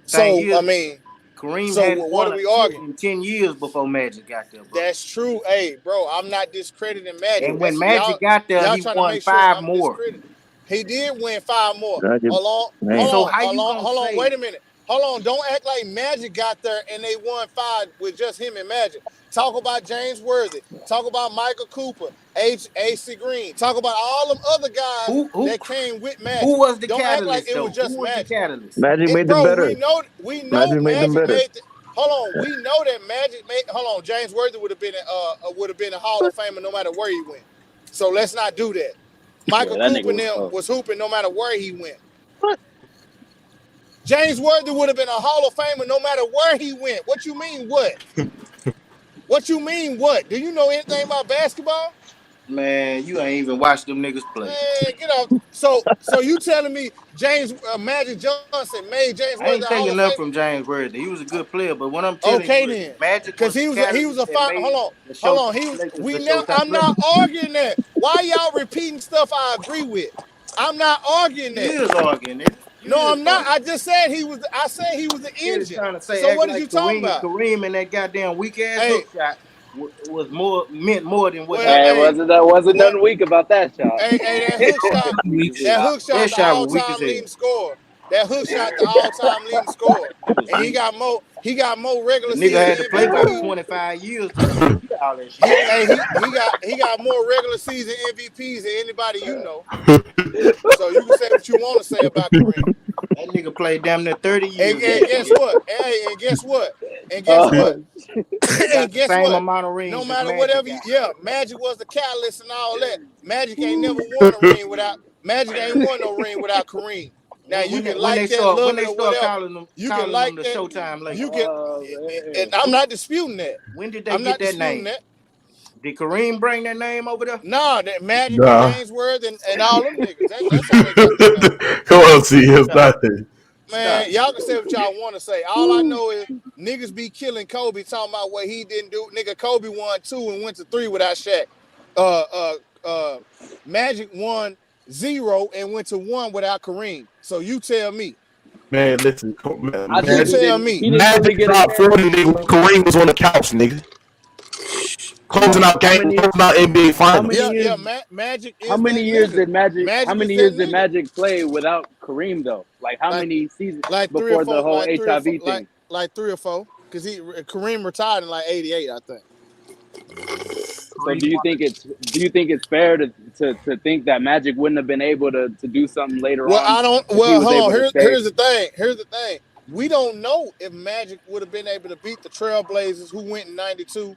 So I mean, Kareem so hadn't what won are a we chip arguing? in 10 years before Magic got there, bro. That's true. Hey, bro, I'm not discrediting Magic. And when That's Magic got there, y'all he trying to won make sure 5 I'm more. discrediting. He did win 5 more. Magic, Hold man. So how you on, gonna hold on. say? Wait a minute. Hold on. Don't act like Magic got there and they won 5 with just him and Magic. Talk about James Worthy. Talk about Michael Cooper, A.C. Green. Talk about all them other guys that came with Magic. Who was the Don't act like catalyst it though? was just Who was Magic. the catalyst? Magic made them Bro, better. we know Magic made them Magic better. made. Hold on, we know that Magic made. Hold on, James Worthy would have been a Hall of Famer no matter where he went. So let's not do that. Michael Yeah, that nigga Cooper was now tough. was hooping no matter where he went. What? James Worthy would have been a Hall of Famer no matter where he went. What you mean what? What you mean what? Do you know anything about basketball? Man, you ain't even watched them niggas play. Man, get off. So you telling me Magic Johnson made James I Worthy ain't a Hall taking of nothing Famer? from James Worthy. He was a good player, but what I'm telling Okay you is then, Magic because was he was a that fine. made the Hold show on. Lakers the Showtime I'm not Lakers. arguing that. Why y'all repeating stuff I agree with? I'm not arguing You that. is arguing, nigga. No, I'm not. I just said he was. I said he was the Niggas engine. trying to say So act what is like you talking about? Kareem and that goddamn weak ass Hey, hook shot meant more than what well, happened. Hey, hey, wasn't what? nothing weak about that shot. Hey, that hook shot. That hook shot, That the shot was weak all-time as hell. leading scorer. That hook shot, the all-time leading scorer. It was And weak. he got more The regular nigga season had to play for MVPs. 25 years to do all that shit. He got more regular season MVPs than anybody you know. So you can say what you want to say about Kareem. That nigga played damn near 30 And, years. and guess what? Hey, and guess what? And guess what? Oh, He And got the guess same what? amount of No rings as matter Magic whatever got. Magic was the catalyst and all that. Magic ain't never won a ring without Magic ain't won no ring without Kareem. Now you can When like they that, start love it or whatever. calling them You can the like that. Showtime Lakers. You can, and man. I'm not disputing that. When did they I'm get not that disputing name? that. Did Kareem bring that name over there? Nah, that Magic and Nah. James Worth and all them niggas. That's how they got their name. Come on, see, it's nothing. Man, y'all can say what y'all want to say. All I know is niggas be killing Kobe, talking about what he didn't do. Nigga, Kobe won 2 and went to 3 without Shaq. Magic won 0 and went to 1 without Kareem. So you tell me. Man, listen, man, I think You tell me. he didn't really Magic get a dropped chance. 40, nigga, when Kareem was on the couch, nigga. Come on. Closing out NBA How Finals. many years? Magic How is many that years nigga. did Magic? How Magic is many that years did nigga. Magic play without Kareem though? Like how Like many seasons like 3 or before the 4, whole like 3 or 4, HIV thing? like 3 or 4. Because Kareem retired in like 88, I think. So do you think it's fair to think that Magic wouldn't have been able to do something later Well, on I don't. if he Well, was hold able on. to stay? Here's the thing. Here's the thing. We don't know if Magic would have been able to beat the Trailblazers who went in '92,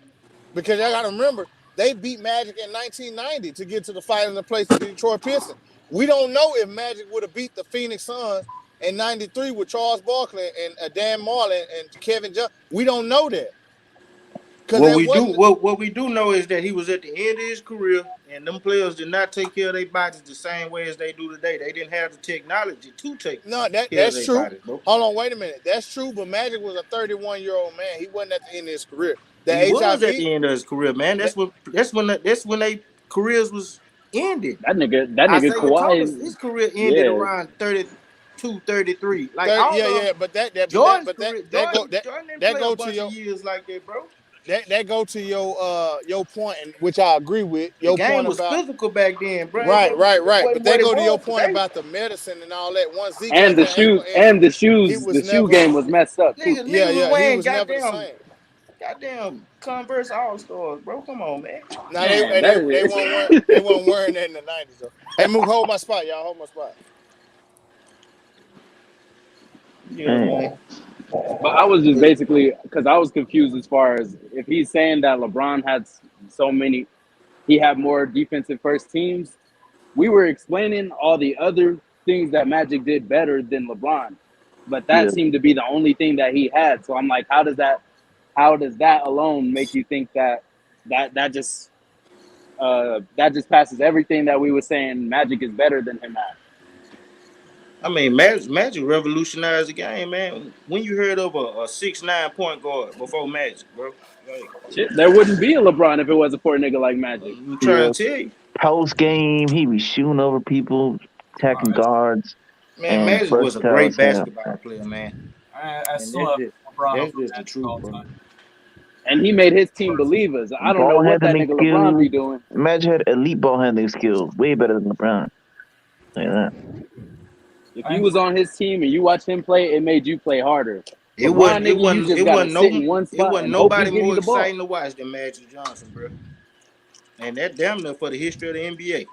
because I got to remember they beat Magic in 1990 to get to the finals and place the Detroit Pistons. We don't know if Magic would have beat the Phoenix Suns in '93 with Charles Barkley and Dan Marlin and Kevin Johnson. We don't know that because What that we do, wasn't. what we do know is that he was at the end of his career, and them players did not take care of their bodies the same way as they do today. They didn't have the technology to take No, care of that's their true. bodies, bro. Hold on, wait a minute. That's true, but Magic was a 31-year-old man. He wasn't at the end of his career. The He was at HIV, the end of his career, man. that, That's when they careers was ended. That nigga Isaiah Thomas, Kawhi, his career ended yeah. around 32, 33. Like all of yeah, but Jordan's career, Jordan didn't that play a go to bunch of your years like that, bro. that go to your point, and which I agree with. The Your game point was about physical back then, bro. right. It But wasn't that what it go to your was point today. about the medicine and all that. Once Zeke And got the that shoes ankle and injury, the he shoes the was shoe never. game was messed up too. Niggas was He wearing was never the same. goddamn Converse All Stars, bro. Come on, man. Now Man, that they is weren't wearing that in the '90s though. Hey, Mook, hold my spot, y'all. Hold my spot. Yeah, man. But I was just basically because I was confused as far as if he's saying that LeBron had so many, he had more defensive first teams. We were explaining all the other things that Magic did better than LeBron, but Yeah. that seemed to be the only thing that he had. So I'm like, how does that alone make you think that just passes everything that we were saying Magic is better than him at? I mean, Magic revolutionized the game, man. When you heard of a 6'9" point guard before Magic, bro? Like, Shit, there wouldn't be a LeBron if it wasn't for a nigga like Magic. I'm trying Yeah. to tell you, Post game, he be shooting over people, attacking guards, man, and Magic was a versatile great as hell. basketball player, man. I And still have LeBron that's over just the Magic truth, all the bro. time. And he made his team believers. I don't know Ball what that handling nigga LeBron skills. be doing. Magic had elite ball handling skills, way better than LeBron. Say that. If he was on his team and you watch him play, it made you play harder. It LeBron, wasn't. It nigga, you wasn't. just It gotta wasn't sit no. in one It spot wasn't and hope he nobody give you more the ball. exciting to watch than Magic Johnson, bro. And that damn near for the history of the NBA.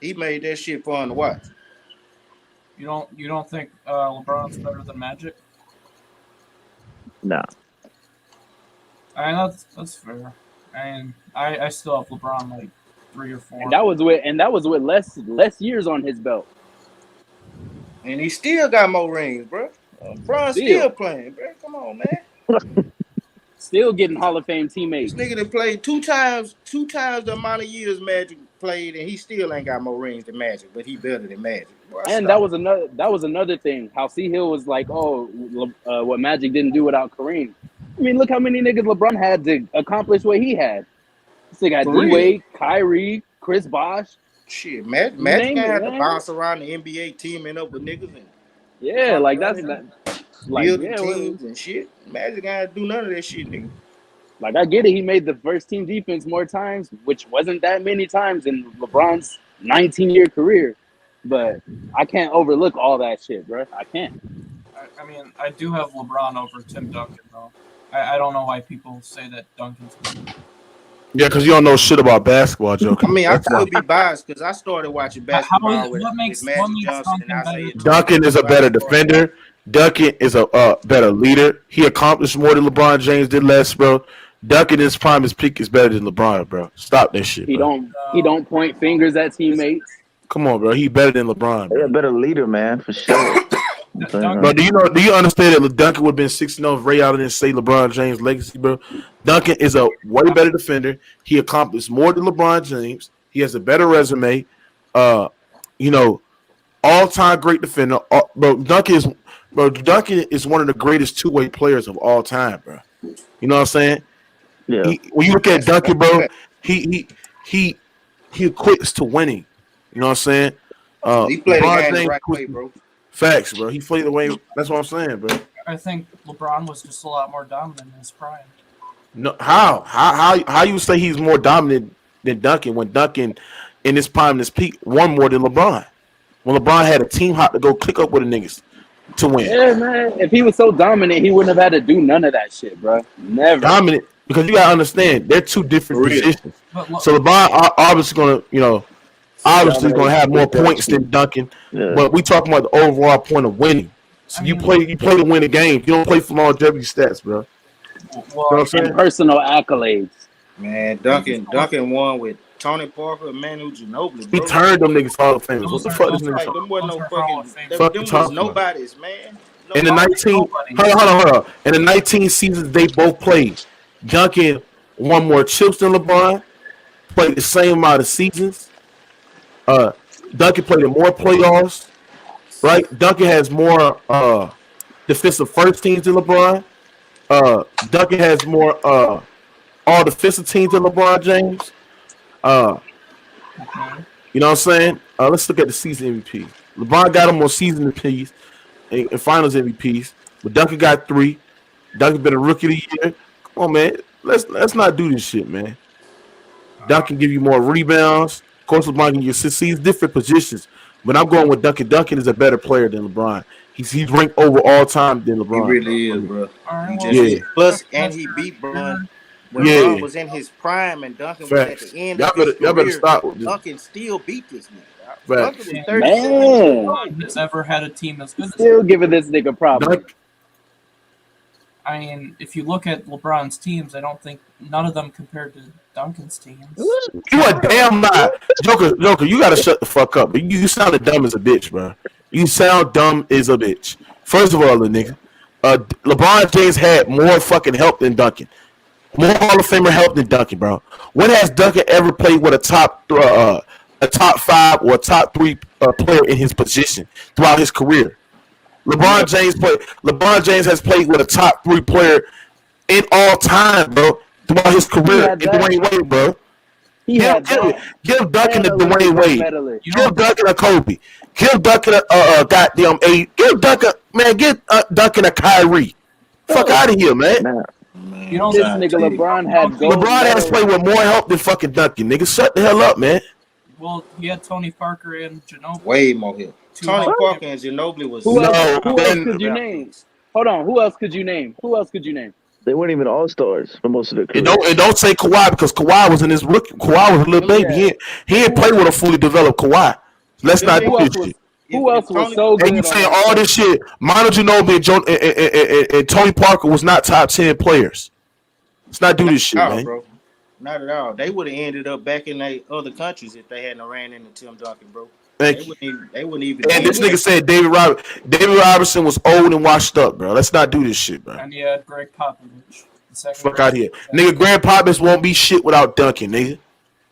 He made that shit fun to watch. You don't think LeBron's better than Magic? Nah. I mean that's fair. I mean I still have LeBron like 3 or 4. And that was with less years on his belt. And he still got more rings, bro. Bron's still playing, bro. Come on, man. Still getting Hall of Fame This teammates. nigga that played two times the amount of years Magic played, and he still ain't got more rings than Magic, but he better than Magic. Boy, And that was another thing. How C Hill was like, oh, what Magic didn't do without Kareem. I mean, look how many niggas LeBron had to accomplish what he had. This nigga had D-Wade, Kyrie, Chris Bosh. Shit, Magic Name ain't it, have to man. bounce around the NBA teaming up with niggas and Yeah, like that's that. Like building yeah, teams and shit. Magic ain't have to do none of that shit, nigga. like I get it. He made the first team defense more times, which wasn't that many times in LeBron's 19-year career. But I can't overlook all that shit, bro. I can't. I mean I do have LeBron over Tim Duncan though. I don't know why people say that Duncan's better. Yeah, because you don't know shit about basketball, Joker. I mean, I could be biased because I started watching basketball with makes Magic Johnson and Duncan Isaiah better? Duncan is a better defender. Duncan is a better leader. He accomplished more than LeBron James did less, bro. Duncan in his prime, his peak is better than LeBron, bro. Stop that shit, bro. He don't point fingers at teammates. Come on, bro. He better than LeBron, They're bro. a better leader, man, for sure. Bro, do you understand that Duncan would have been 6-0 if Ray Allen didn't say LeBron James' legacy, bro? Duncan is a way better defender. He accomplished more than LeBron James. He has a better resume. All-time great defender. Duncan is one of the greatest two-way players of all time, bro. You know what I'm saying? Yeah. When you look at Duncan, bro, he equates to winning. You know what I'm saying? He played the LeBron game the James right way, bro. Facts, bro. He played the way. That's what I'm saying, bro. I think LeBron was just a lot more dominant in his prime. No, how you say he's more dominant than Duncan when Duncan in his prime, in his peak, won more than LeBron? When LeBron had a team hop to go click up with the niggas to win. Yeah, man. If he was so dominant, he wouldn't have had to do none of that shit, bro. Never. Dominant because you gotta understand they're two different positions. So LeBron obviously gonna have more points than Duncan, but we talking about the overall point of winning. So you play to win a game. You don't play for longevity stats, bro. And personal accolades. Man, Duncan won with Tony Parker and Manu Ginobili, bro. He turned them niggas Hall of Famers. What the fuck this nigga? Them wasn't no fucking. Fuck Them you was talking nobodies, man. In the 19, hold on. In the 19 seasons they both played, Duncan won more chips than LeBron. Played the same amount of seasons. Duncan played in more playoffs. Right? Duncan has more defensive first teams than LeBron. Duncan has more all defensive teams than LeBron James. You know what I'm saying? Let's look at the season MVP. LeBron got him on season MVPs and finals MVPs, but Duncan got 3. Duncan been a rookie of the year. Come on, man. Let's not do this shit, man. Duncan give you more rebounds. Of course, LeBron can give you assists. He's different positions. But I'm going with Duncan. Duncan is a better player than LeBron. He's ranked over all time than LeBron. He really is, bro. Plus, and he beat Bron when Bron was in his prime and Duncan was at the end of his career. Y'all better stop with this. Duncan still beat this nigga. Duncan is And 37 years Man, old. has ever had a team as good as still giving this nigga problems. Dunk, I mean, if you look at LeBron's teams, I don't think none of them compared to Duncan's teams. you a damn lie, Joker. Joker, you gotta shut the fuck up. You sounded dumb as a bitch, bro. You sound dumb as a bitch. First of all, the nigga, LeBron James had more fucking help than Duncan. More Hall of Famer help than Duncan, bro. When has Duncan ever played with a top 5 or a top 3 player in his position throughout his career? LeBron James has played with a top 3 player in all time, bro, throughout his He career. had In that. Dwayne Wade, bro. He had that. Give Duncan And a a Larry Dwayne Bird Wade. medalist. You know, Give Duncan a Kobe. Give Duncan a goddamn A. Give Duncan, man. Give Duncan a Kyrie. Fuck out of here, man. Nah. you know, This nigga LeBron had gold LeBron has medals. played with more help than fucking Duncan. Nigga, shut the hell up, man. well, he had Tony Parker and Ginobili. Way more here. Two Tony help- Parker and Ginobili was Who No, else? Who else then- could you name? Hold on. Who else could you name? Who else could you name? They weren't even all-stars for most of their career. And don't say Kawhi because Kawhi was in his rookie. Kawhi was a little baby. Yeah. He ain't play with a fully developed Kawhi. Let's not do Who this else was? shit. Who else was Tony- so And good? you on saying that all team? this shit? Manu Ginobili and Tony Parker was not top 10 players. Let's not do this shit, Not at all, man. bro. Not at all. They would have ended up back in their other countries if they hadn't ran into Tim Duncan, bro. Thank you. They wouldn't even. And this nigga said David Robertson was old and washed up, bro. Let's not do this shit, bro. And he had Greg Popovich. The second Fuck out here, nigga. Grant Popovich won't be shit without Duncan, nigga.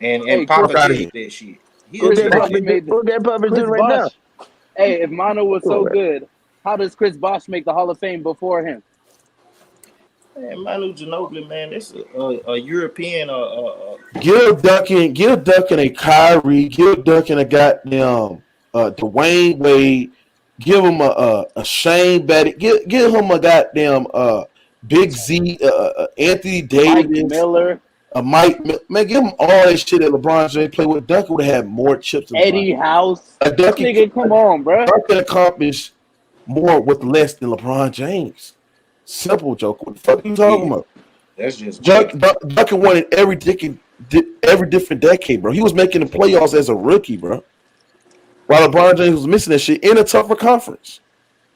And Hey, Papa fuck outta did that shit. He Chris was Bosh made Look at Popovich Chris doing right now. Bosh. Hey, if Manu was so good, how does Chris Bosh make the Hall of Fame before him? man, Manu Ginobili, man. This a European. Give Duncan a Kyrie. Give Duncan a goddamn Dwayne Wade. Give him a Shane Batty. Give him a goddamn Big Z. Anthony Mike Davis. Miller, Man, give him all that shit that LeBron James played with. Duncan would have had more chips than Eddie House. Duncan. Nigga, come on, bro. Duncan accomplished more with less than LeBron James. Simple, joke. What the fuck are you talking about? That's just Duncan won in every different decade, bro. He was making the playoffs as a rookie, bro. While LeBron James was missing that shit in a tougher conference.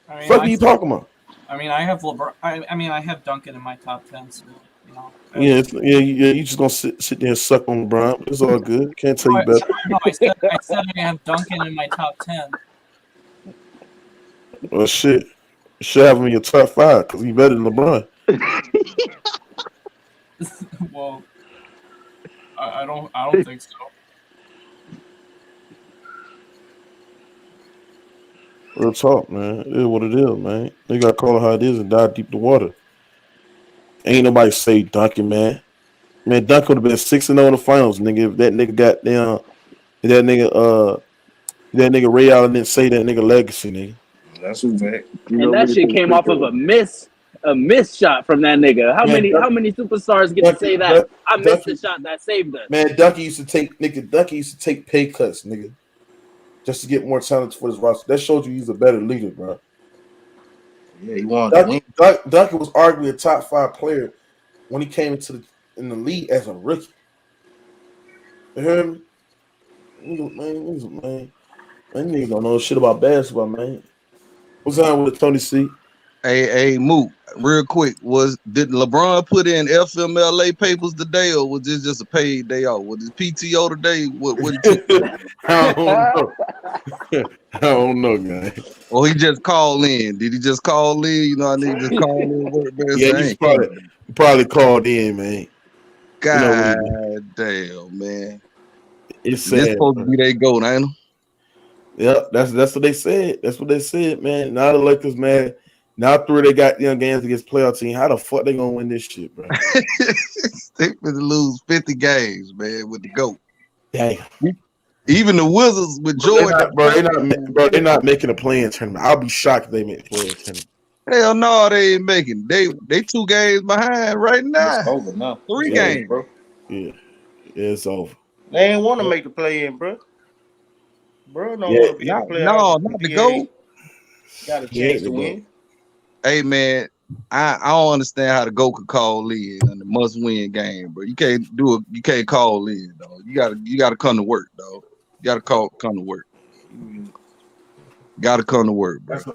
I mean, Fuck are you talking about? I mean, I have LeBron. I mean, I have Duncan in my top 10. So, you know. Yeah, you just gonna sit there and suck on LeBron. It's all good. Can't tell you better. No, I said I have Duncan in my top 10. Well, shit. You should have him in your top 5 because he's better than LeBron. Well, I don't think so. Real talk, man. It is what it is, man. They gotta call it how it is and dive deep in the water. Ain't nobody say Duncan, man. Man, Duncan would have been 6-0 in the finals, nigga. If that nigga got down, that nigga Ray Allen didn't say that nigga legacy, nigga. That's a fact. And that shit came off of a miss shot from that nigga. How many superstars get to say that? I missed the shot that saved us. Man, Duncan used to take pay cuts, nigga, just to get more talent for his roster. That showed you he's a better leader, bro. Yeah, he wanted to win. Duncan was arguably a top 5 player when he came in the league as a rookie. You heard me? Man, niggas don't know shit about basketball, man. What's on with Tony C? Hey, Moot, real quick, did LeBron put in FMLA papers today, or was this just a paid day off? Was it PTO today? What I don't know. I don't know, guy. Or he just called in? Did he just call in? You know, I need to just call in. Yeah, he probably called in, man. God damn, man. It's sad. This supposed to be their goal, ain't it? Yeah, that's what they said. That's what they said, man. Now the Lakers, man. Now through they got young games against playoff team. How the fuck they gonna win this shit, bro? They finna lose 50 games, man, with the GOAT. Damn. Even the Wizards with Jordan. They're not making a play-in tournament. I'll be shocked if they make a play-in tournament. Hell no, they ain't making. They 2 games behind right now. It's over now. 3 games, bro. Yeah, it's over. They ain't want to make the play in, bro. Bro, no, Yeah. be a player. No, not the GOAT. Got a chance to win. Hey man, I don't understand how the GOAT could call in the must-win game, bro. You can't do it. You can't call in, dog. You gotta come to work, dog. You gotta come to work. Gotta come to work, bro.